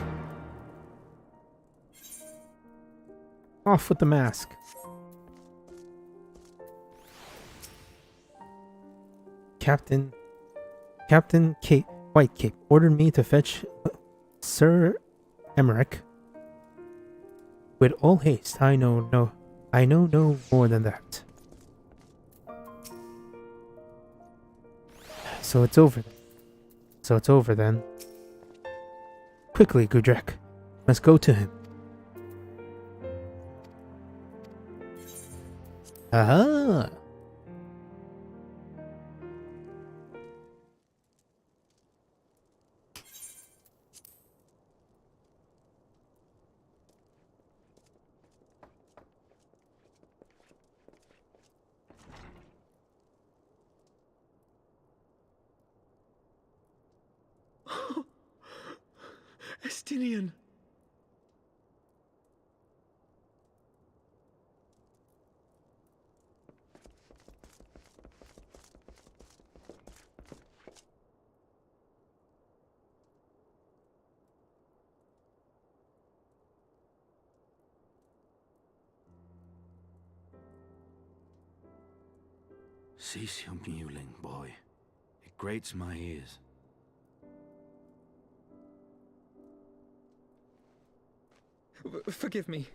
Off with the mask. Captain Whitecape ordered me to fetch Sir Emmerich with all haste. I know no more than that. So it's over then. Quickly, Gudrak. Must go to him. Aha! Estinian! Cease your mewling, boy. It grates my ears. Forgive me.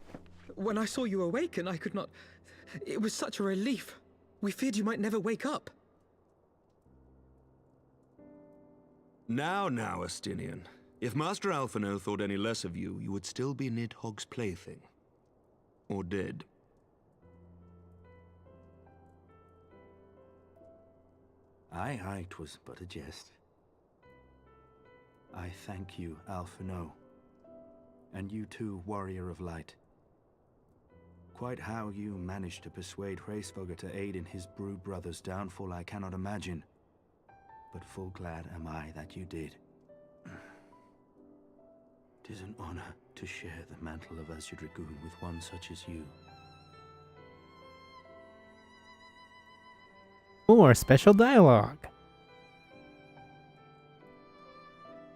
When I saw you awaken, I could not... It was such a relief. We feared you might never wake up. Now, Estinian. If Master Alphino thought any less of you, you would still be Nidhogg's plaything. Or dead. Aye, 'twas but a jest. I thank you, Alphino. And you too, Warrior of Light. Quite how you managed to persuade Hraesvelgr to aid in his brood brother's downfall I cannot imagine. But full glad am I that you did. 'Tis an honor to share the mantle of Azure Dragoon with one such as you. More special dialogue.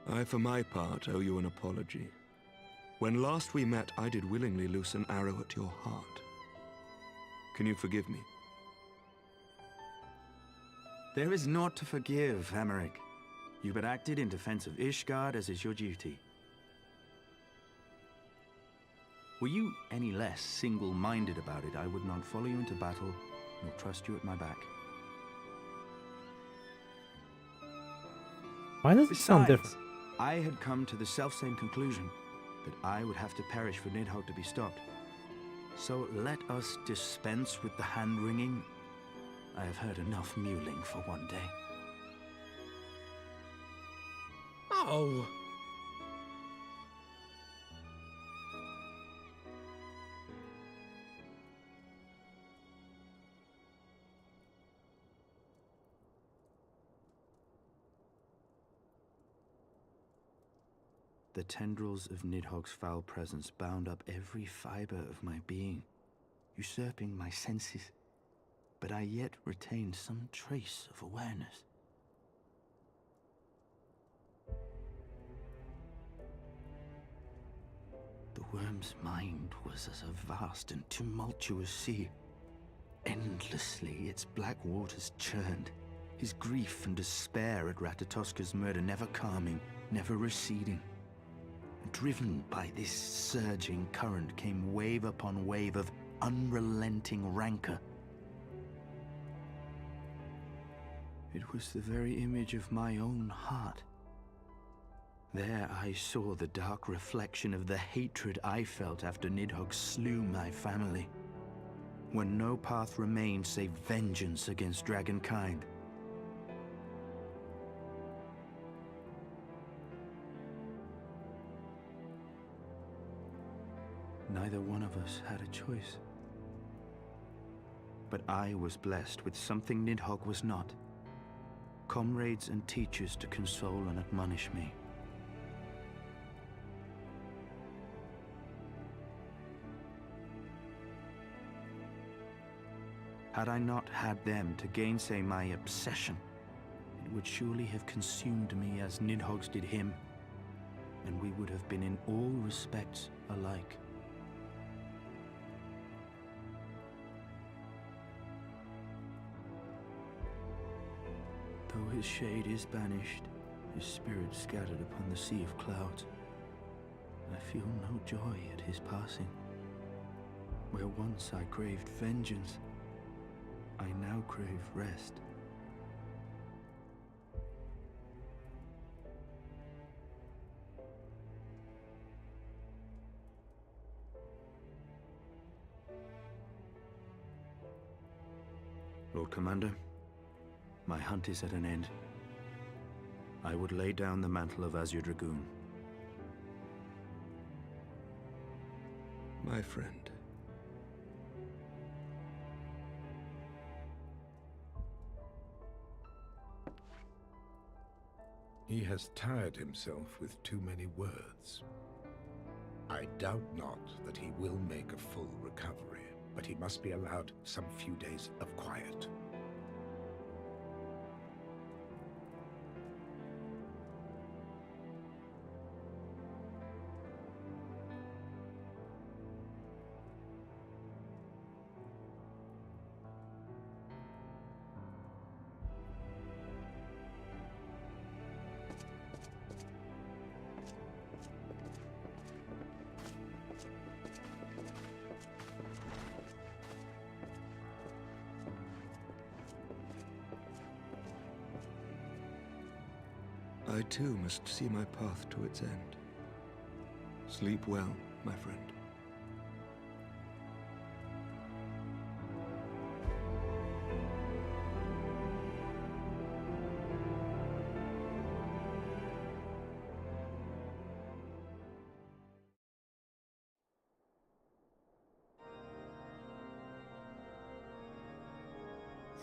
I, for my part, owe you an apology. When last we met, I did willingly loose an arrow at your heart. Can you forgive me? There is naught to forgive, Hameric. You but acted in defense of Ishgard as is your duty. Were you any less single-minded about it, I would not follow you into battle, nor trust you at my back. Why does it sound different? I had come to the selfsame conclusion, that I would have to perish for Nidhogg to be stopped. So let us dispense with the hand-wringing. I have heard enough mewling for one day. Oh! The tendrils of Nidhogg's foul presence bound up every fiber of my being, usurping my senses, but I yet retained some trace of awareness. The worm's mind was as a vast and tumultuous sea. Endlessly its black waters churned, his grief and despair at Ratatoska's murder never calming, never receding. Driven by this surging current came wave upon wave of unrelenting rancor. It was the very image of my own heart. There I saw the dark reflection of the hatred I felt after Nidhogg slew my family, when no path remained save vengeance against dragonkind. Neither one of us had a choice. But I was blessed with something Nidhogg was not. Comrades and teachers to console and admonish me. Had I not had them to gainsay my obsession, it would surely have consumed me as Nidhogg's did him, and we would have been in all respects alike. Though his shade is banished, his spirit scattered upon the sea of clouds, I feel no joy at his passing. Where once I craved vengeance, I now crave rest. Lord Commander, my hunt is at an end. I would lay down the mantle of Azure Dragoon. My friend. He has tired himself with too many words. I doubt not that he will make a full recovery, but he must be allowed some few days of quiet. I too must see my path to its end. Sleep well, my friend.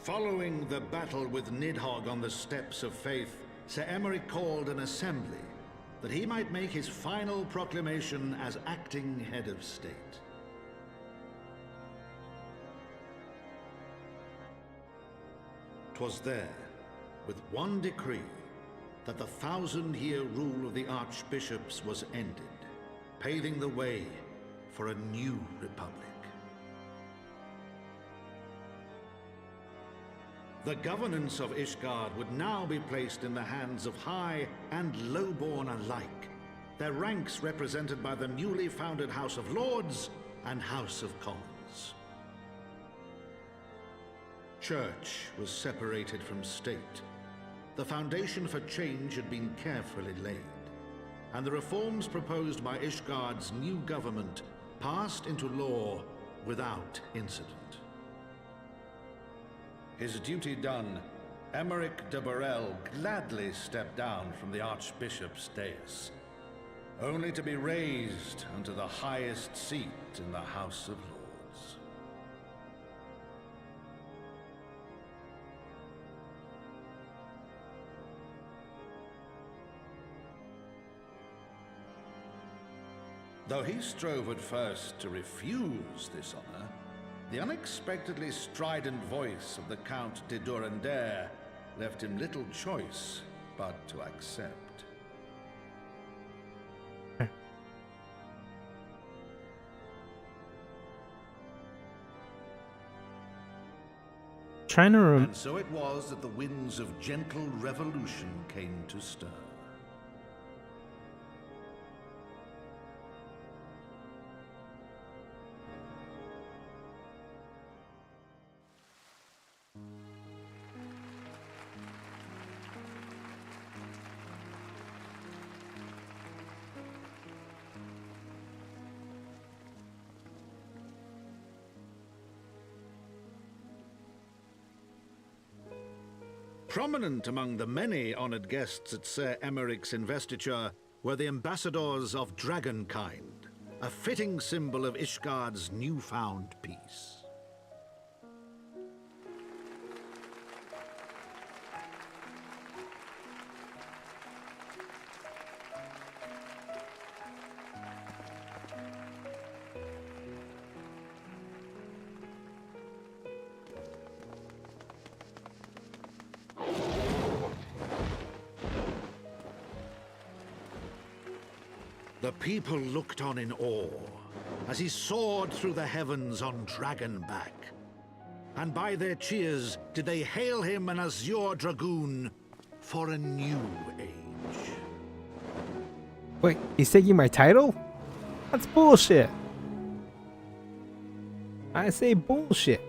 Following the battle with Nidhogg on the Steps of Faith, Sir Emeric called an assembly that he might make his final proclamation as acting head of state. 'Twas there, with one decree, that the 1,000-year rule of the archbishops was ended, paving the way for a new republic. The governance of Ishgard would now be placed in the hands of high and lowborn alike, their ranks represented by the newly founded House of Lords and House of Commons. Church was separated from state. The foundation for change had been carefully laid, and the reforms proposed by Ishgard's new government passed into law without incident. His duty done, Emeric de Burrell gladly stepped down from the Archbishop's dais, only to be raised unto the highest seat in the House of Lords. Though he strove at first to refuse this honor, the unexpectedly strident voice of the Count de Durandare left him little choice but to accept. Trying to And so it was that the winds of gentle revolution came to stir. Prominent among the many honored guests at Sir Emeric's investiture were the ambassadors of Dragonkind, a fitting symbol of Ishgard's newfound peace. The people looked on in awe as he soared through the heavens on Dragonback. And by their cheers did they hail him an Azure Dragoon for a new age. Wait, he's taking my title? That's bullshit. I say bullshit.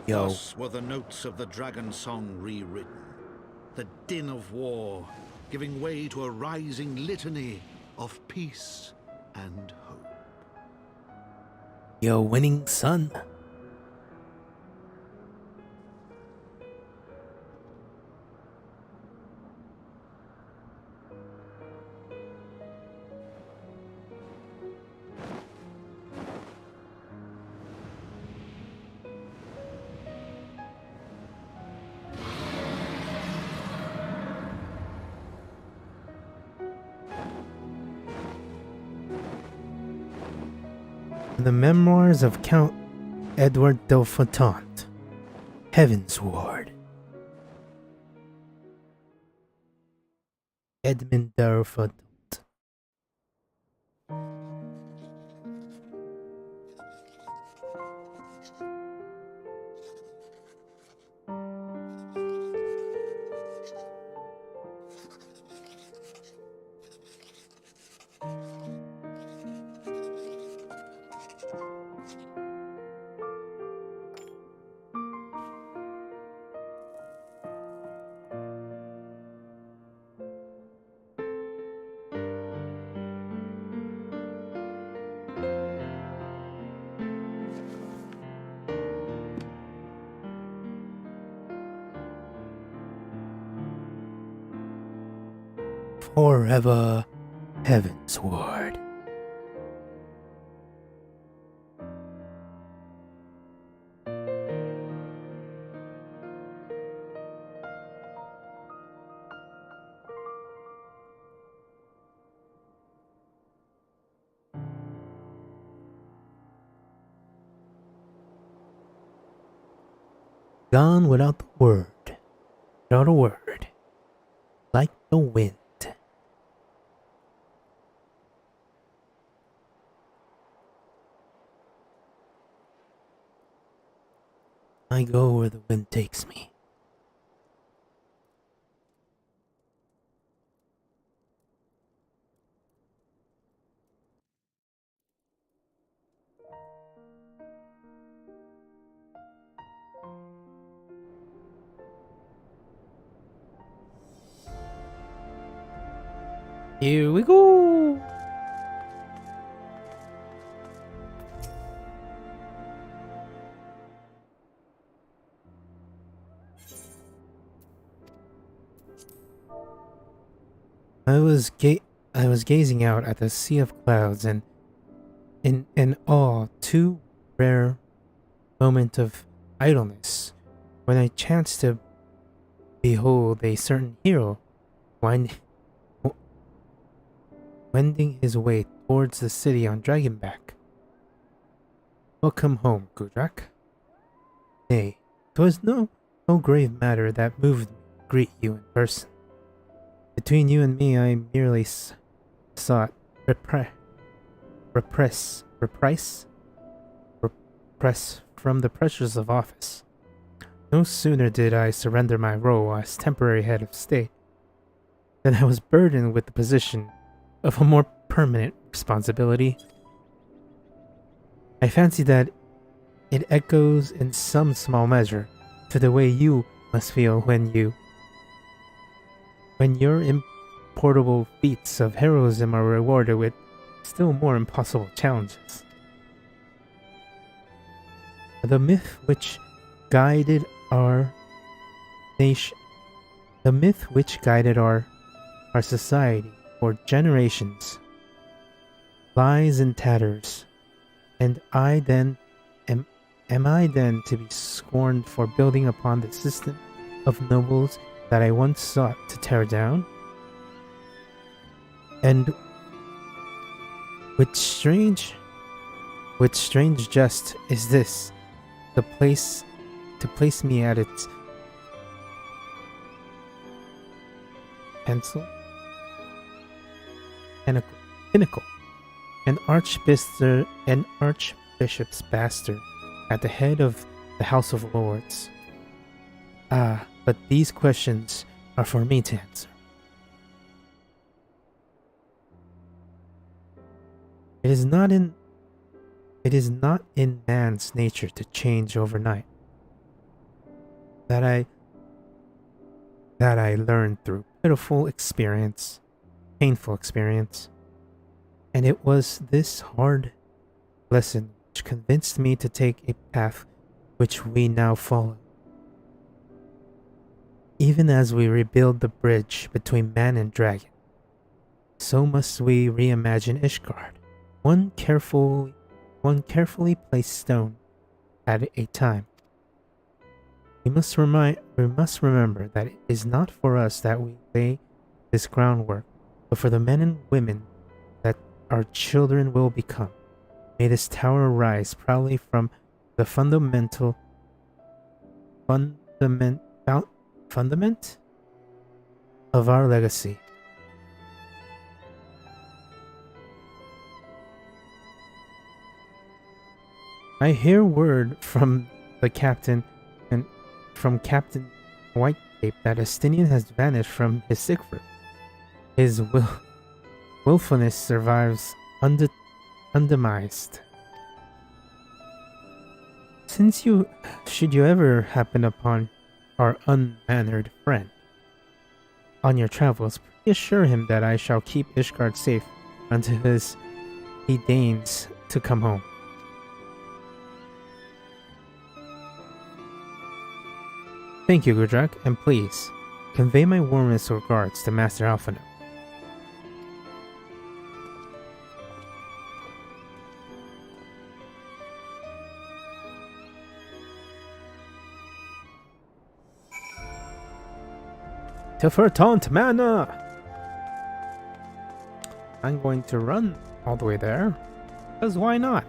Yo. Thus were the notes of the Dragonsong rewritten. The din of war, giving way to a rising litany of peace and hope. Yo, winning son. The Memoirs of Count Edward Delphontant, Heavensward. Edmund Delphontant. Forever Heavensward. Gone without the word, without a word, like the wind. I go where the wind takes me. Here we go. I was gazing out at the sea of clouds and in awe, too rare moment of idleness, when I chanced to behold a certain hero wending his way towards the city on Dragonback. Welcome home, Gudrak. Nay, 'twas no grave matter that moved me to greet you in person. Between you and me, I merely sought repress from the pressures of office. No sooner did I surrender my role as temporary head of state than I was burdened with the position of a more permanent responsibility. I fancy that it echoes in some small measure to the way you must feel when your importable feats of heroism are rewarded with still more impossible challenges. The myth which guided our society for generations lies in tatters, and am I then to be scorned for building upon the system of nobles that I once sought to tear down? And which strange jest is this, to place me at its pinnacle, an archbishop's bastard at the head of the House of Lords. Ah, but these questions are for me to answer. It is not in man's nature to change overnight. that I learned through pitiful experience, painful experience. And it was this hard lesson which convinced me to take a path which we now follow. Even as we rebuild the bridge between man and dragon, so must we reimagine Ishgard, one carefully placed stone at a time. We must remember that it is not for us that we lay this groundwork, but for the men and women that our children will become. May this tower rise proudly from the fundament of our legacy. I hear word from the captain and from Captain Whitecape that Estinian has vanished from his Siegfried. His willfulness survives undemised. Should you ever happen upon our unmannered friend on your travels, please assure him that I shall keep Ishgard safe until he deigns to come home. Thank you, Gudrak, and please convey my warmest regards to Master Alphino. To Fertont Manor! I'm going to run all the way there, because why not?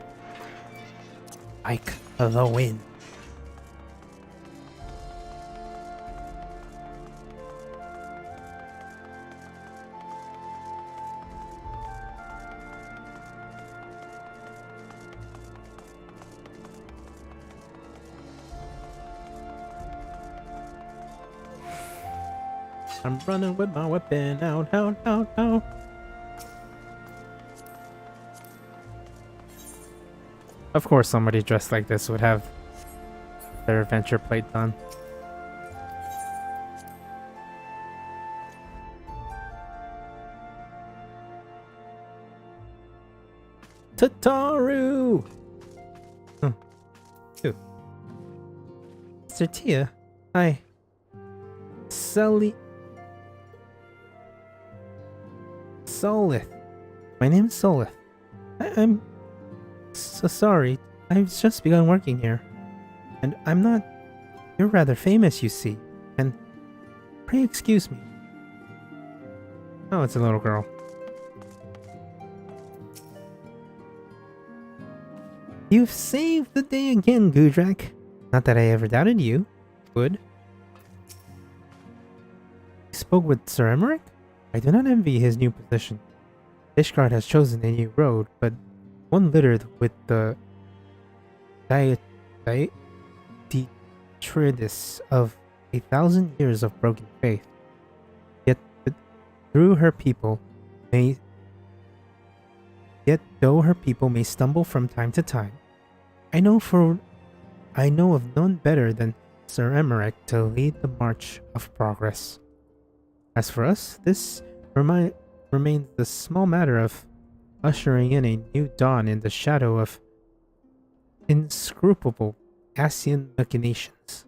Ike the wind. I'm running with my weapon out, out, out, out. Of course, somebody dressed like this would have their adventure plate done. Tataru! Oh. Who? Mr. Tia? Hi. Solith. My name's Solith. I'm so sorry. I've just begun working here. And I'm not... You're rather famous, you see. And... Pray excuse me. Oh, it's a little girl. You've saved the day again, Gudrak. Not that I ever doubted you would. You spoke with Sir Emmerich? I do not envy his new position. Ishgard has chosen a new road, but one littered with the detritus of 1,000 years of broken faith. Yet though her people may stumble from time to time, I know of none better than Sir Emmerich to lead the march of progress. As for us, this remains the small matter of ushering in a new dawn in the shadow of inscrutable Asian machinations,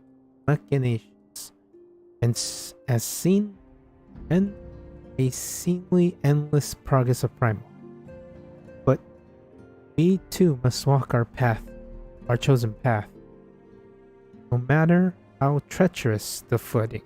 and a seemingly endless progress of primal. But we too must walk our path, our chosen path, no matter how treacherous the footing.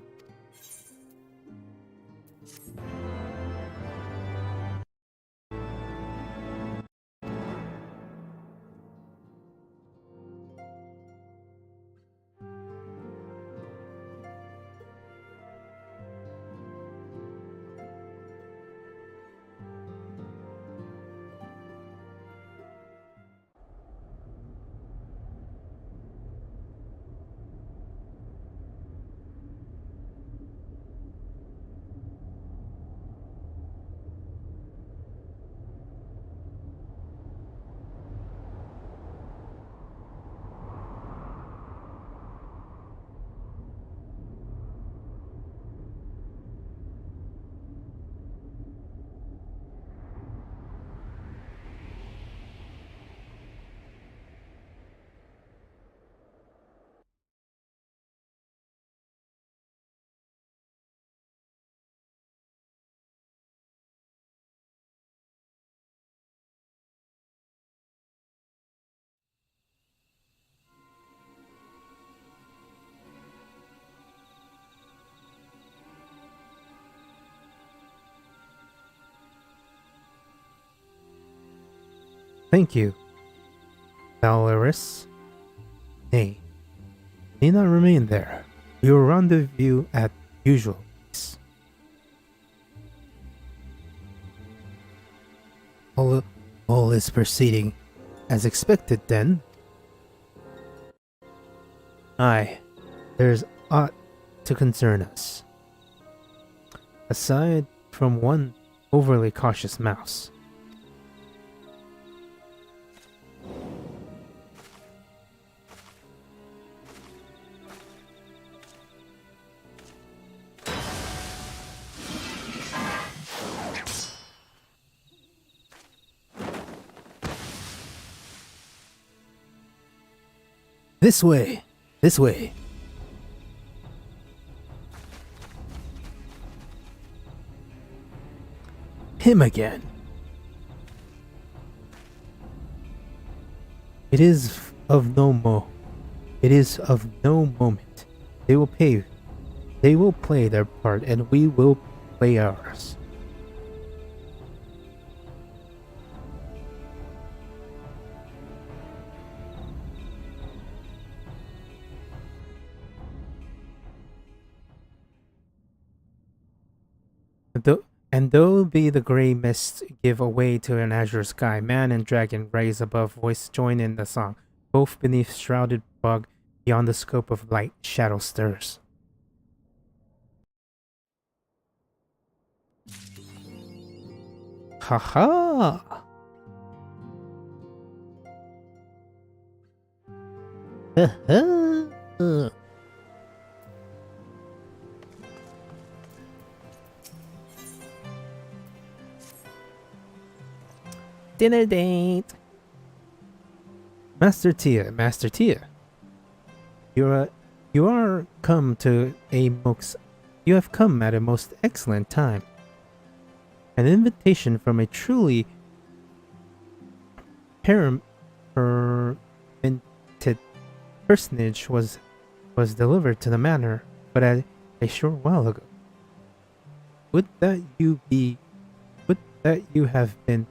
Thank you, Valeris. Nay, need not remain there. We will rendezvous at usual place. All is proceeding as expected then. Aye, there's aught to concern us. Aside from one overly cautious mouse. This way! This way! Him again! It is of no moment. They will play their part and we will play ours. Though be the grey mists give away to an azure sky, man and dragon rise above, voice join in the song. Both beneath shrouded fog, beyond the scope of light, shadow stirs. Haha! Ha Dinner date. Master Tia. You have come at a most excellent time. An invitation from a truly permanent personage was delivered to the manor, but a short while ago. Would that you have been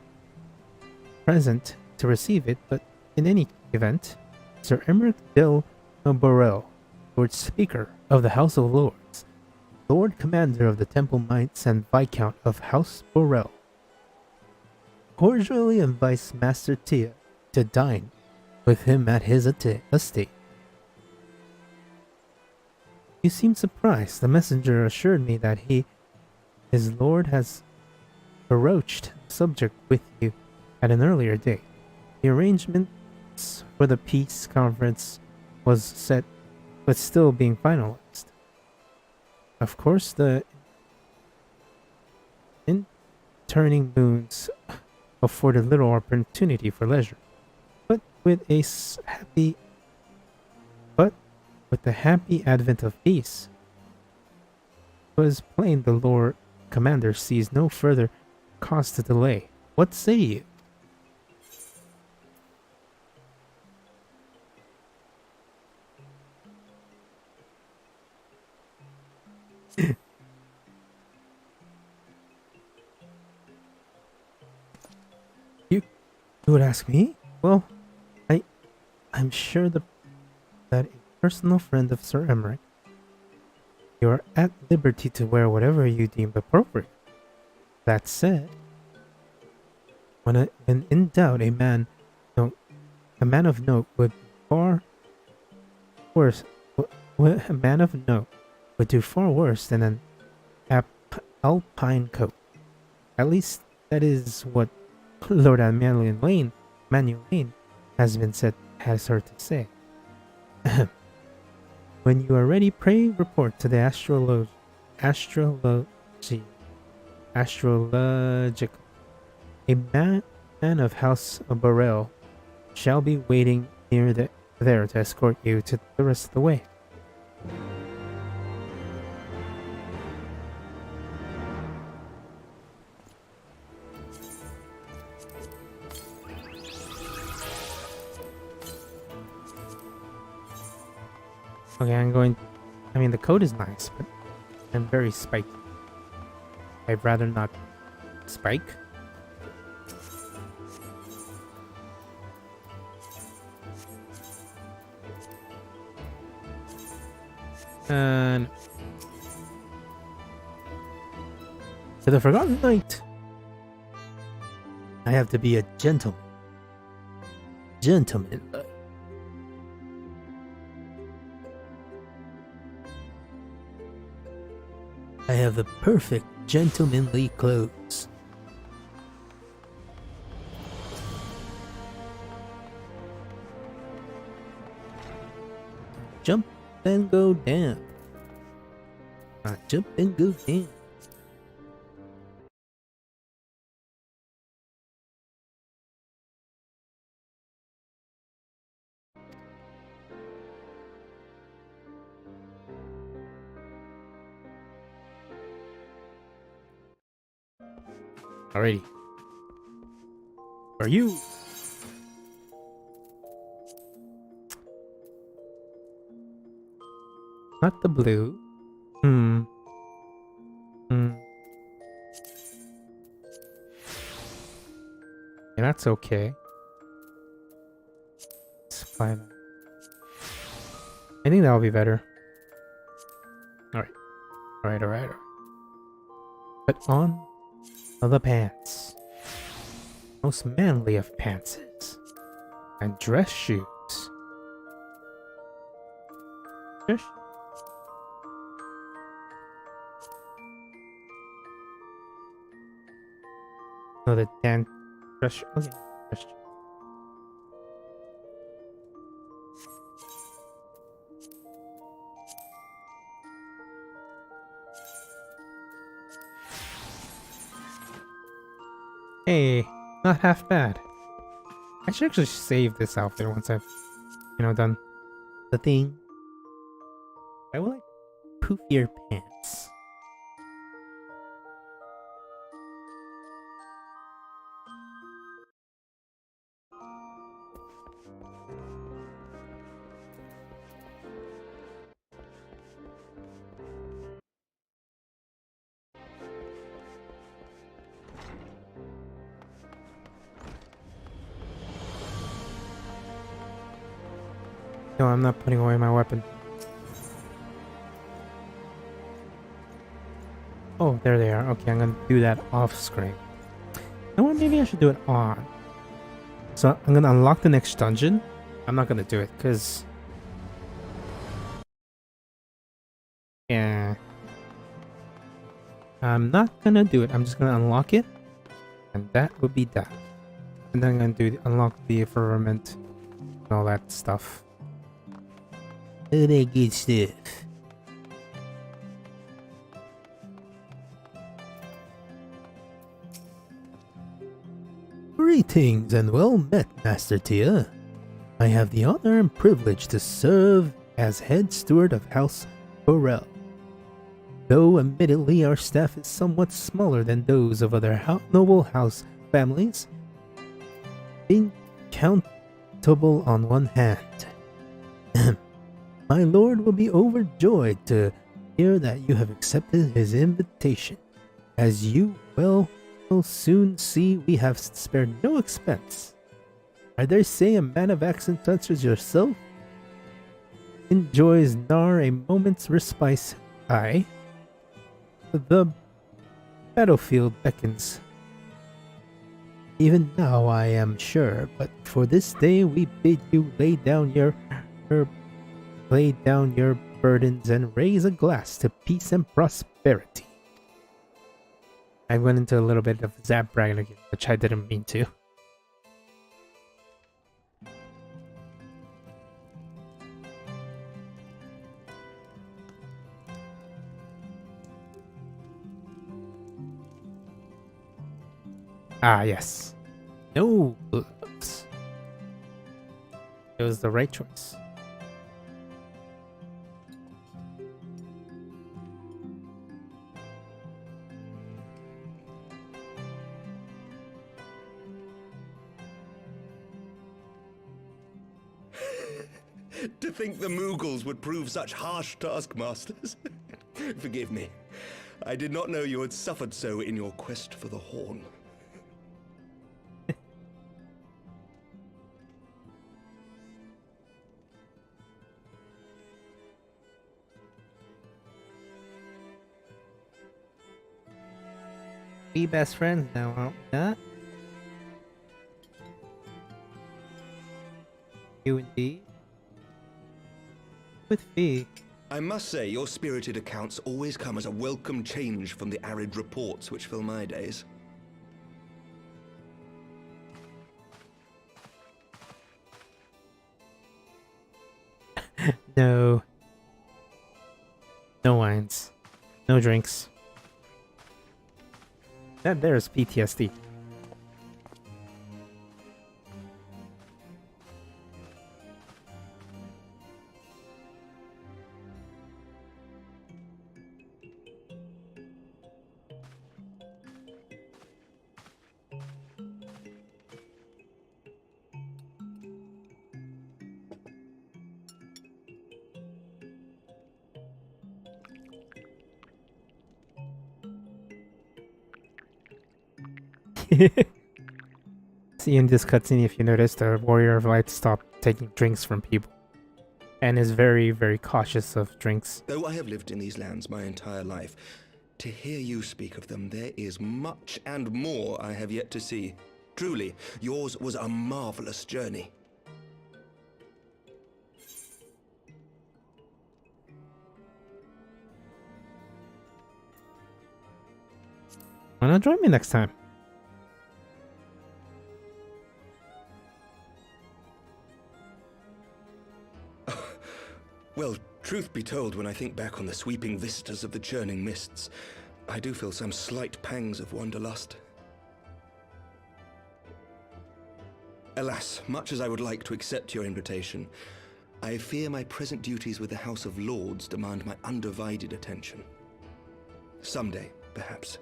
present to receive it, but in any event, Sir Emmerich Del Borel, Lord Speaker of the House of Lords, Lord Commander of the Temple Knights and Viscount of House Borel, cordially invites Master Tia to dine with him at his estate. You seem surprised. The messenger assured me that his lord has broached the subject with you at an earlier date. The arrangements for the peace conference was set, but still being finalized. Of course, the turning moons afforded little opportunity for leisure, but with the happy advent of peace, it was plain the Lord Commander sees no further cause to delay. What say you? You would ask me? Well, I'm sure that a personal friend of Sir Emmerich, you are at liberty to wear whatever you deem appropriate. That said, when in doubt, a man of note would be far worse. A man of note would do far worse than an alpine coat. At least that is what Lord Manuel Lane has heard to say. When you are ready, pray report to the astrological. A man of House Borel shall be waiting near there to escort you to the rest of the way. Okay, the code is nice, but I'm very spiky. I'd rather not spike. And to the Forgotten Knight, I have to be a gentleman. Gentleman. I have the perfect gentlemanly clothes. Jump and go down. Jump and go down. alrighty. For you. Not the blue. Hmm. Yeah, that's okay. Let's fly that. I think that'll be better. Alright. Put on the pants. Most manly of pantses. And dress shoes. Dress No, the Dan dress. Okay, dress. Hey, not half bad. I should actually save this outfit once I've, done the thing. I will like poofier pants. No, I'm not putting away my weapon. Oh, there they are. Okay, I'm gonna do that off screen. You know what? Maybe I should do it on. So I'm gonna unlock the next dungeon. I'm not gonna do it because, yeah, I'm not gonna do it. I'm just gonna unlock it, and that would be that. And then I'm gonna do unlock the firmament and all that stuff. All that good stuff. Greetings and well met, Master Tia. I have the honor and privilege to serve as head steward of House Burrell. Though admittedly our staff is somewhat smaller than those of other noble house families, being countable on one hand. My lord will be overjoyed to hear that you have accepted his invitation. As you will soon see, we have spared no expense. I dare say a man of accent such as yourself enjoys nor a moment's respite. Aye. The battlefield beckons. Even now, I am sure, but for this day we bid you lay down your burdens and raise a glass to peace and prosperity. I went into a little bit of Zap bragging again, which I didn't mean to. Ah, yes. No gloves. It was the right choice. To think the Moogles would prove such harsh taskmasters. Forgive me. I did not know you had suffered so in your quest for the horn. Be best friends now, aren't we not? You and Dee? With Fee. I must say, your spirited accounts always come as a welcome change from the arid reports which fill my days. No. No wines. No drinks. That there's PTSD. See in this cutscene, if you notice, the Warrior of Light stopped taking drinks from people. And is very, very cautious of drinks. Though I have lived in these lands my entire life, to hear you speak of them, there is much and more I have yet to see. Truly, yours was a marvelous journey. Why not join me next time? Well, truth be told, when I think back on the sweeping vistas of the churning mists, I do feel some slight pangs of wanderlust. Alas, much as I would like to accept your invitation, I fear my present duties with the House of Lords demand my undivided attention. Someday, perhaps.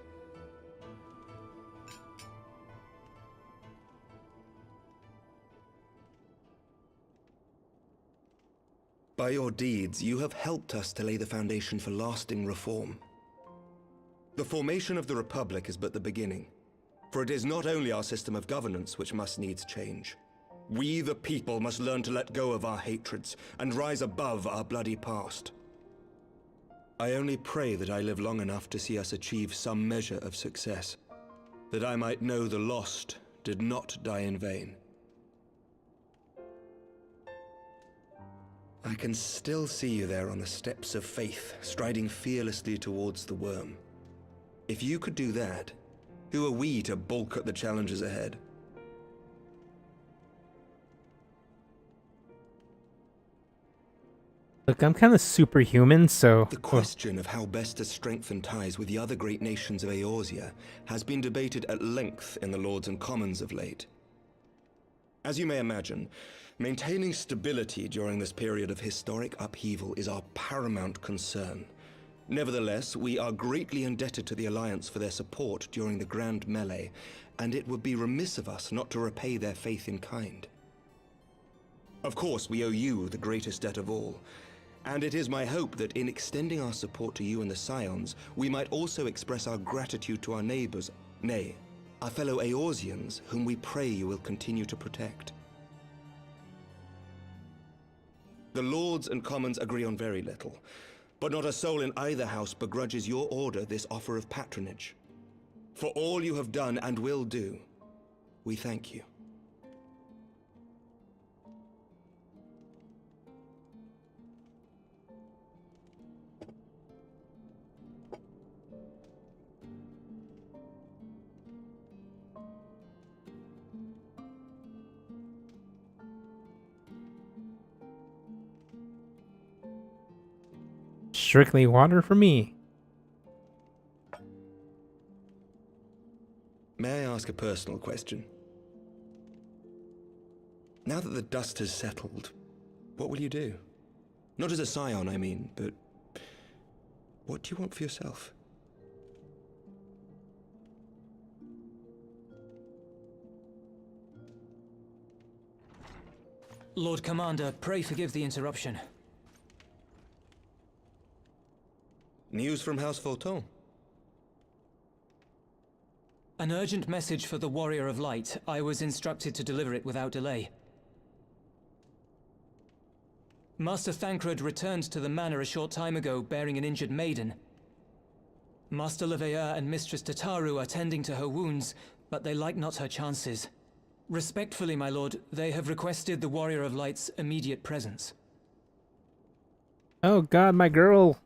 By your deeds, you have helped us to lay the foundation for lasting reform. The formation of the Republic is but the beginning, for it is not only our system of governance which must needs change. We, the people, must learn to let go of our hatreds and rise above our bloody past. I only pray that I live long enough to see us achieve some measure of success, that I might know the lost did not die in vain. I can still see you there on the steps of faith, striding fearlessly towards the worm. If you could do that, who are we to balk at the challenges ahead? Look, I'm kind of superhuman, so... The question of how best to strengthen ties with the other great nations of Eorzea has been debated at length in the Lords and Commons of late. As you may imagine, maintaining stability during this period of historic upheaval is our paramount concern. Nevertheless, we are greatly indebted to the Alliance for their support during the Grand Melee, and it would be remiss of us not to repay their faith in kind. Of course, we owe you the greatest debt of all, and it is my hope that in extending our support to you and the Scions, we might also express our gratitude to our neighbors, nay, our fellow Eorzeans, whom we pray you will continue to protect. The Lords and Commons agree on very little, but not a soul in either house begrudges your order this offer of patronage. For all you have done and will do, we thank you. Strictly water for me. May I ask a personal question? Now that the dust has settled, what will you do? Not as a scion, I mean, but what do you want for yourself? Lord Commander, pray forgive the interruption. News from House Fulton? An urgent message for the Warrior of Light. I was instructed to deliver it without delay. Master Thancred returned to the manor a short time ago bearing an injured maiden. Master Leveilleur and Mistress Tataru are tending to her wounds, but they like not her chances. Respectfully, my lord, they have requested the Warrior of Light's immediate presence. Oh god, my girl!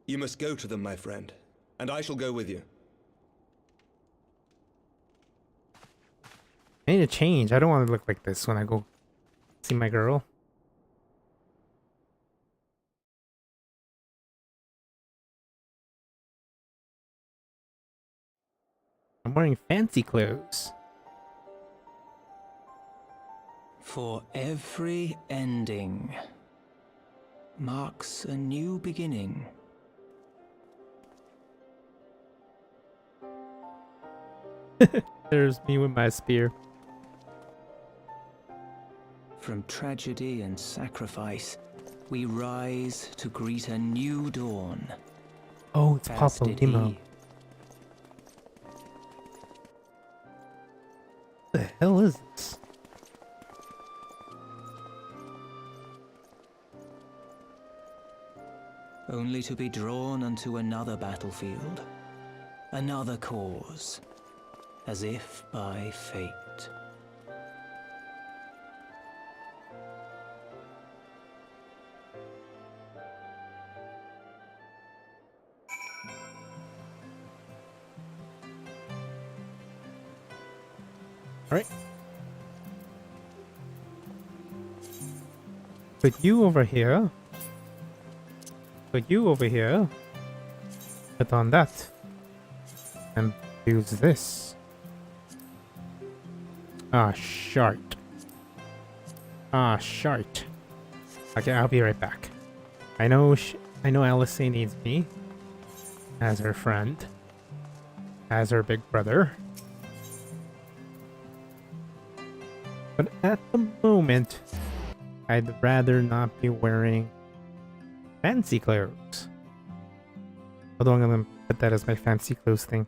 You must go to them, my friend, and I shall go with you. I need to change. I don't want to look like this when I go see my girl. I'm wearing fancy clothes. For every ending marks a new beginning. There's me with my spear. From tragedy and sacrifice, we rise to greet a new dawn. Oh, it's As Papa did Nemo. he. What the hell is this? Only to be drawn unto another battlefield, another cause, as if by fate. Alright. Put you over here. Put you over here. Put on that. And use this. Ah, shart. Ah, shart. Okay, I'll be right back. I know Alice needs me. As her friend. As her big brother. But at the moment, I'd rather not be wearing fancy clothes. Although I'm gonna put that as my fancy clothes thing.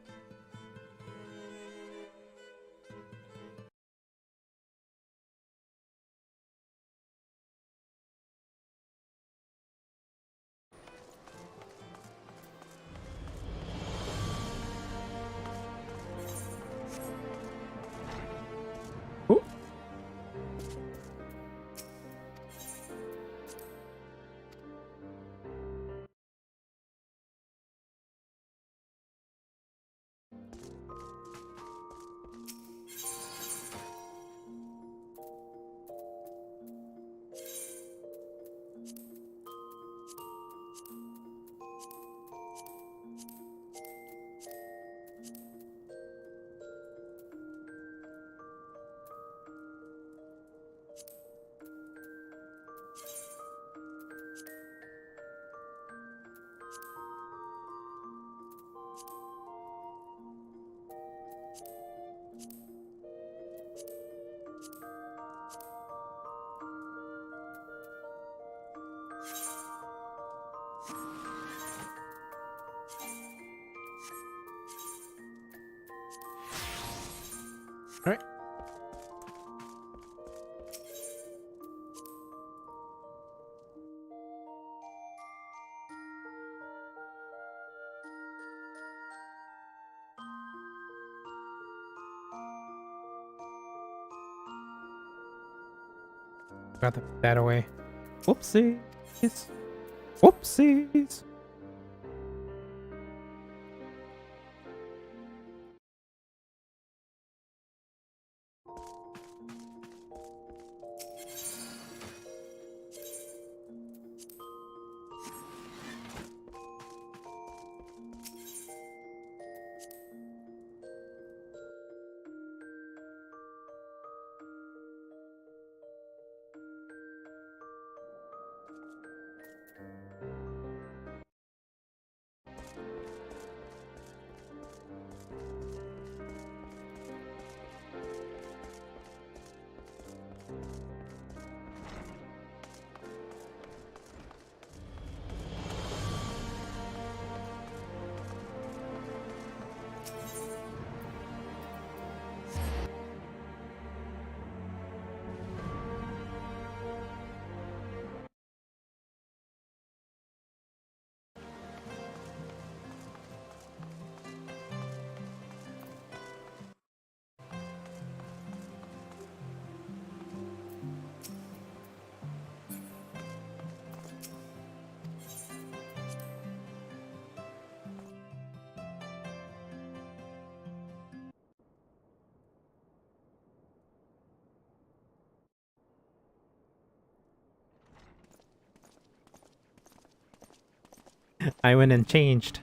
Oh. Alright. Got to put that away. Whoopsies. Whoopsies. I went and changed.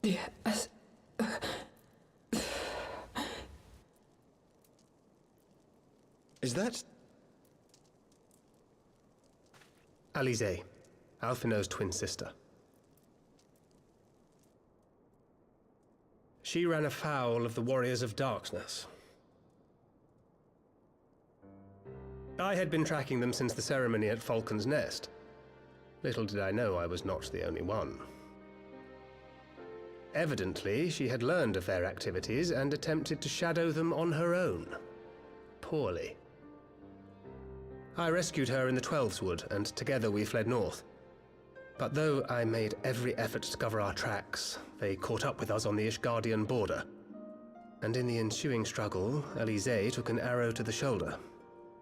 Yes. Is that... Alize, Alphino's twin sister. She ran afoul of the Warriors of Darkness. I had been tracking them since the ceremony at Falcon's Nest. Little did I know I was not the only one. Evidently, she had learned of their activities and attempted to shadow them on her own. Poorly. I rescued her in the Heavensward, and together we fled north. But though I made every effort to cover our tracks, they caught up with us on the Ishgardian border. And in the ensuing struggle, Alize took an arrow to the shoulder.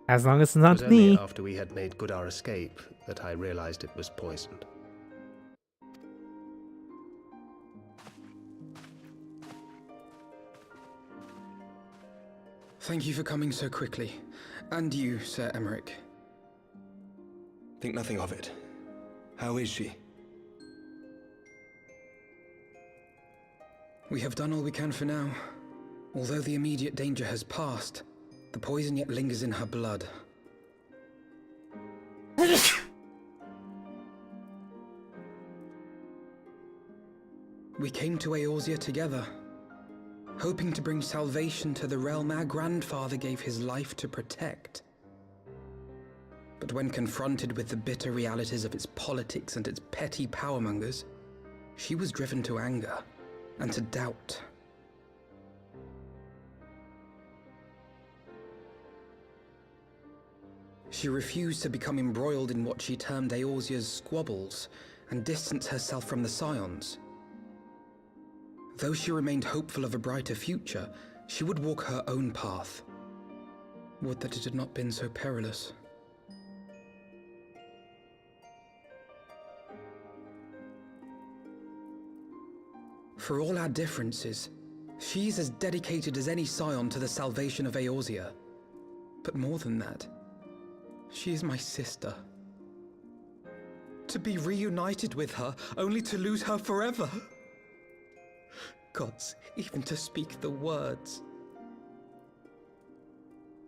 As long as it's It not was only me. after we had made good our escape that I realized it was poisoned. Thank you for coming so quickly. And you, Sir Emmerich. Think nothing of it. How is she? We have done all we can for now. Although the immediate danger has passed, the poison yet lingers in her blood. We came to Eorzea together, hoping to bring salvation to the realm our grandfather gave his life to protect. But when confronted with the bitter realities of its politics and its petty powermongers, she was driven to anger and to doubt. She refused to become embroiled in what she termed Eorzea's squabbles and distance herself from the Scions. Though she remained hopeful of a brighter future, she would walk her own path. Would that it had not been so perilous. For all our differences, she's as dedicated as any Scion to the salvation of Eorzea. But more than that, she is my sister. To be reunited with her, only to lose her forever. Gods, even to speak the words.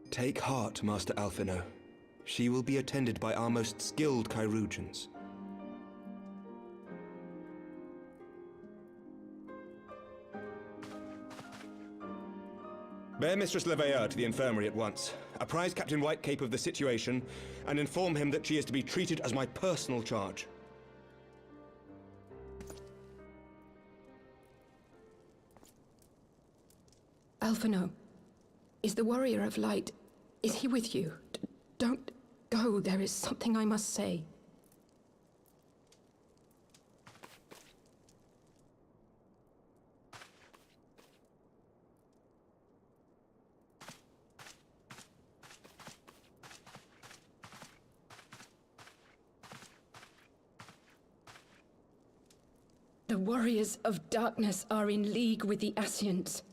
Take heart, Master Alphino. She will be attended by our most skilled chirurgeons. Bear Mistress Leveilleur to the infirmary at once. Apprise Captain Whitecape of the situation, and inform him that she is to be treated as my personal charge. Alphino, is the Warrior of Light... is he with you? Don't go, there is something I must say. The Warriors of Darkness are in league with the Ascients.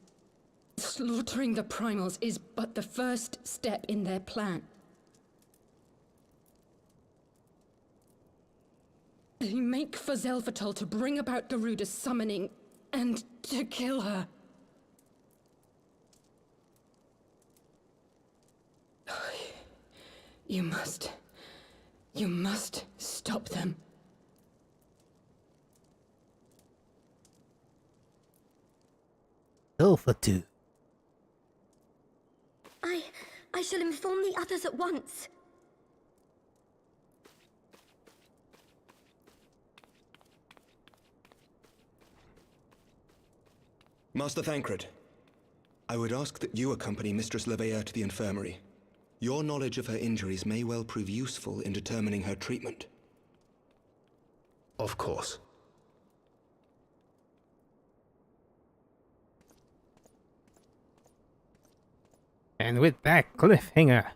Slaughtering the Primals is but the first step in their plan. They make for Zelvatol to bring about Garuda's summoning and to kill her. You must stop them. Zelvatol. I shall inform the others at once. Master Thancred, I would ask that you accompany Mistress Leveilleur to the infirmary. Your knowledge of her injuries may well prove useful in determining her treatment. Of course. And with that cliffhanger,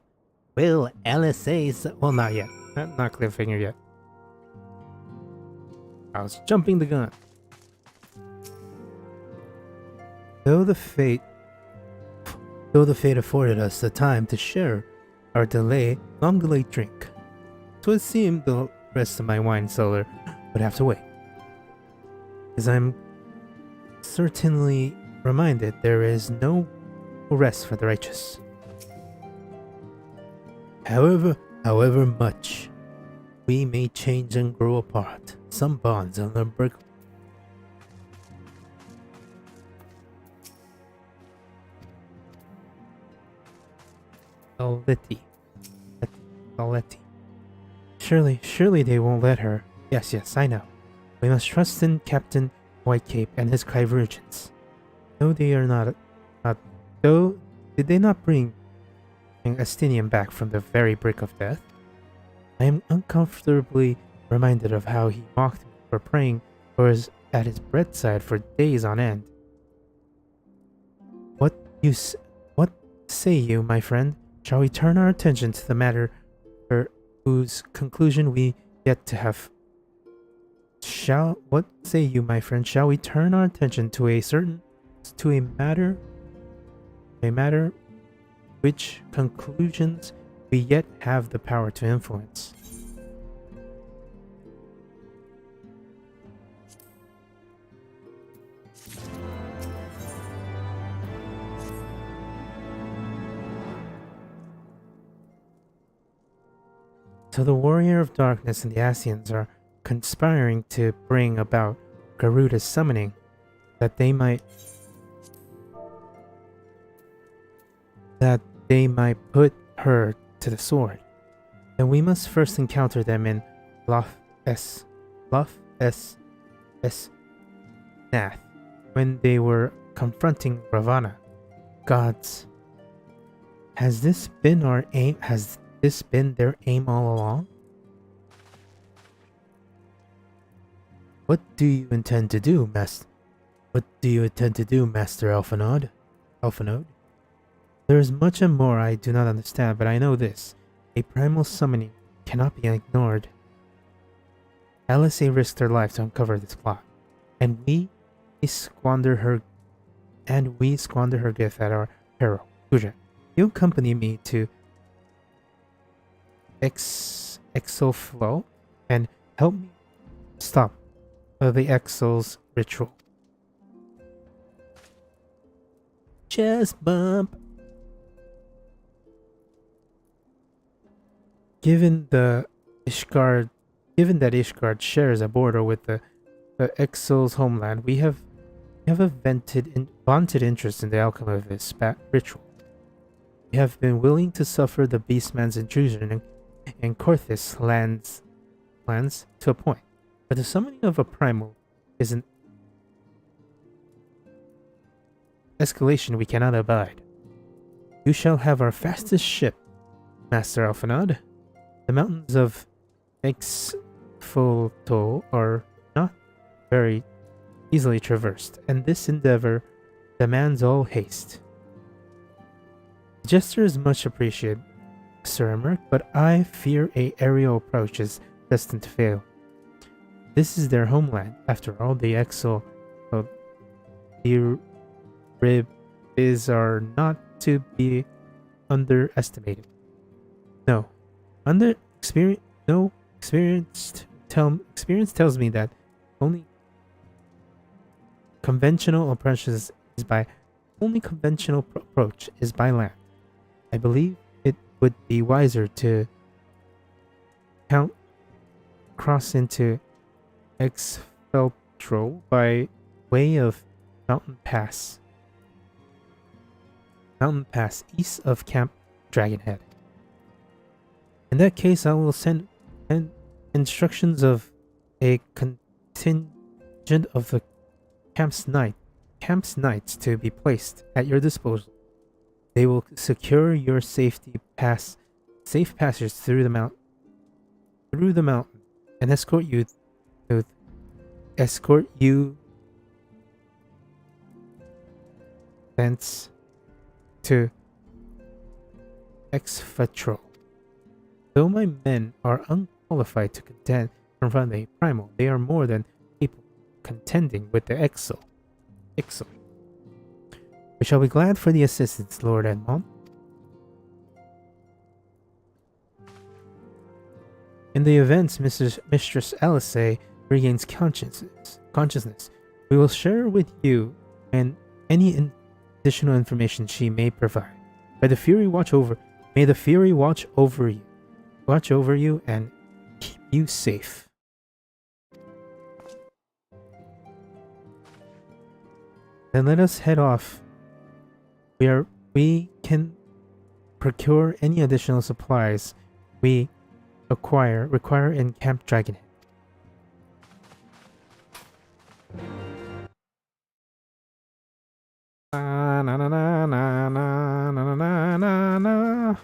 will LSA's... well, not yet. Not cliffhanger yet. I was jumping the gun. Though the fate though the fate afforded us the time to share our long delayed drink. So it seemed the rest of my wine cellar would have to wait. As I'm certainly reminded, there is no rest for the righteous. However much we may change and grow apart, some bonds are unbreakable. Aletti. Surely they won't let her. Yes, I know. We must trust in Captain Whitecape and his Kyvergents. No, they are not. Though, did they not bring Estinian back from the very brink of death? I am uncomfortably reminded of how he mocked me for praying at his bedside for days on end. What say you, my friend? Shall we turn our attention to the matter whose conclusion we yet to have? What say you, my friend? Shall we turn our attention to a matter which conclusions we yet have the power to influence? So the Warrior of Darkness and the Asians are conspiring to bring about Garuda's summoning, that they might put her to the sword. Then we must first encounter them in Nath, when they were confronting Ravana. Gods, has this been our aim? Has this been their aim all along? What do you intend to do, Master Alphanode? There is much and more I do not understand, but I know this. A primal summoning cannot be ignored. Alice risked her life to uncover this plot, and we squander her gift at our peril. Guja, you accompany me to Exoflow and help me stop the Exil's ritual. Chest bump. Given that Ishgard shares a border with the Exil's homeland, we have a vaunted interest in the outcome of this ritual. We have been willing to suffer the Beastman's intrusion in Korthis lands to a point, but the summoning of a primal is an escalation we cannot abide. You shall have our fastest ship, Master Alphanod. The mountains of Exfolto are not very easily traversed, and this endeavor demands all haste. The gesture is much appreciated, Sir Emmerich, but I fear a aerial approach is destined to fail. This is their homeland, after all. The Exo, the Ribs are not to be underestimated. Experience tells me that only conventional approach is by land. I believe it would be wiser to cross into Exfeltro by way of Mountain Pass east of Camp Dragonhead. In that case, I will send instructions of a contingent of the camp's knights to be placed at your disposal. They will secure your safe passage through the mountain, and escort you thence to Exfetro. Though my men are unqualified to confront a primal, they are more than capable contending with the Exo. We shall be glad for the assistance, Lord Edmond. In the event Mistress Alice regains consciousness, we will share with you and any additional information she may provide. May the Fury watch over you and keep you safe. Then let us head off. We can procure any additional supplies we require in Camp Dragonhead. Na na na na na na na na na.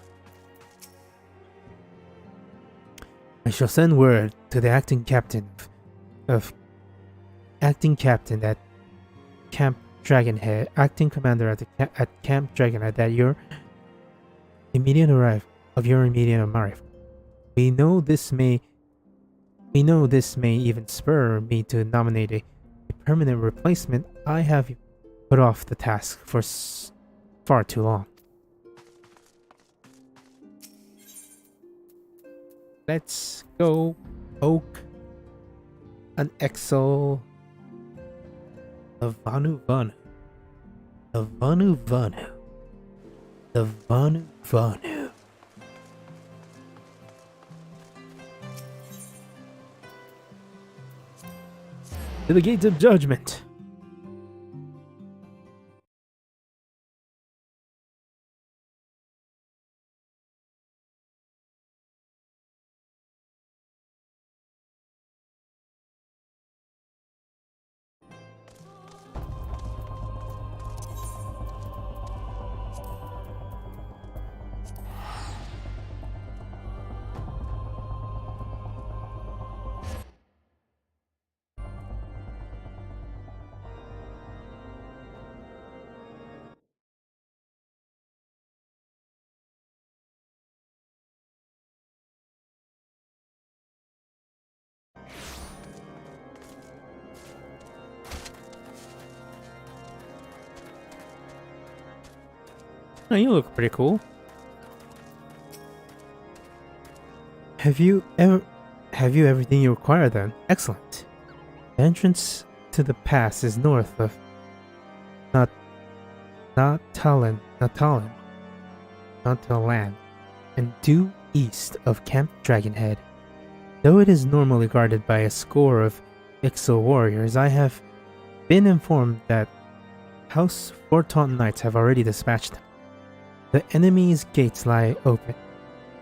I shall send word to the acting captain at Camp Dragonhead, acting commander at Camp Dragonhead, that your immediate arrival. We know this may even spur me to nominate a permanent replacement. I have put off the task for far too long. Let's go oak an Exo of Vanu Vanu. The Vanu Vanu. The Vanu Vanu. To the gates of judgment. Oh, you look pretty cool. Have you everything you require then? Excellent. The entrance to the pass is north of Talon, and due east of Camp Dragonhead. Though it is normally guarded by a score of Ixo warriors, I have been informed that House Fortaunt Knights have already dispatched them. The enemy's gates lie open.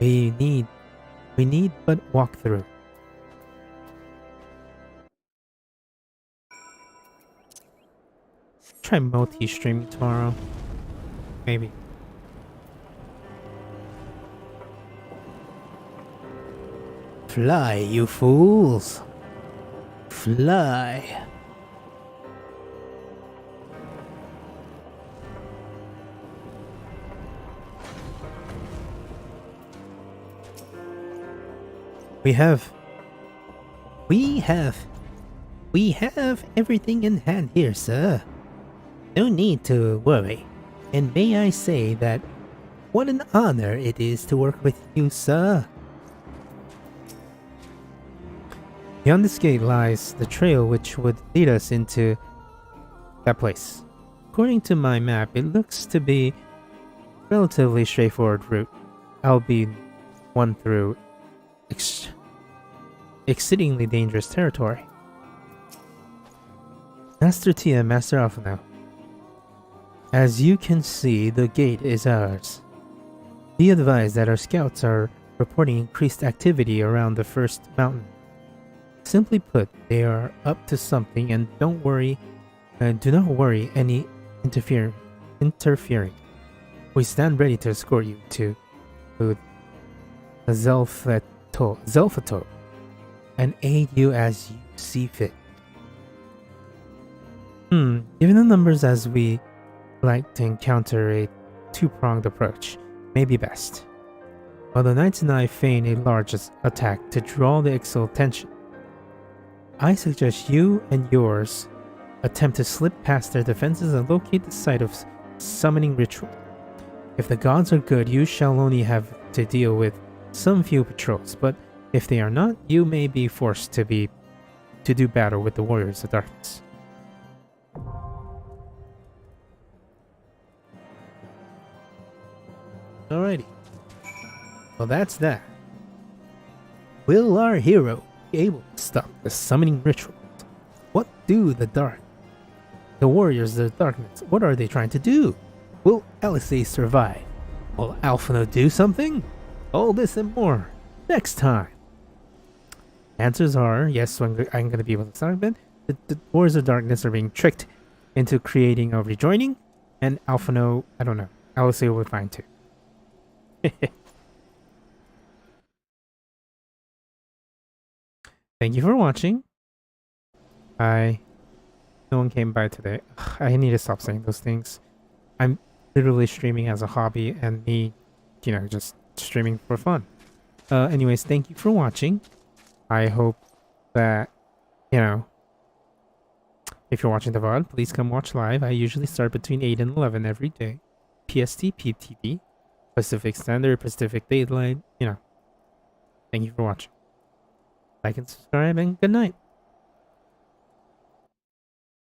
We need but walk through. Try multi-streaming tomorrow. Maybe. Fly, you fools. Fly. We have everything in hand here, sir. No need to worry. And may I say that what an honor it is to work with you, sir. Beyond this gate lies the trail which would lead us into that place. According to my map, it looks to be a relatively straightforward route, albeit one through exceedingly dangerous territory. Master Tia, Master Alphano. As you can see, the gate is ours. Be advised that our scouts are reporting increased activity around the first mountain. Simply put, they are up to something, and do not worry any interfering. We stand ready to escort you to Zelfato and aid you as you see fit. Given the numbers as we like to encounter, a two-pronged approach may be best. While the knights and I feign a large attack to draw the Ixal attention, I suggest you and yours attempt to slip past their defenses and locate the site of summoning ritual. If the gods are good, you shall only have to deal with some few patrols, but if they are not, you may be forced to do battle with the warriors of darkness. Alrighty. Well, that's that. Will our hero be able to stop the summoning ritual? What do the warriors of darkness, what are they trying to do? Will Alisaie survive? Will Alphinaud do something? All this and more next time. Answers are yes, so I'm going to be able to start them. The warriors of darkness are being tricked into creating a rejoining, and Alphinaud, I don't know. Alisaie will be fine too. Thank you for watching. No one came by today. I need to stop saying those things. I'm literally streaming as a hobby and me, just streaming for fun. Anyways, thank you for watching. I hope that, if you're watching the VOD, please come watch live. I usually start between 8 and 11 every day. PST, PTD, Pacific Standard, Pacific Daylight, Thank you for watching. Like and subscribe, and good night.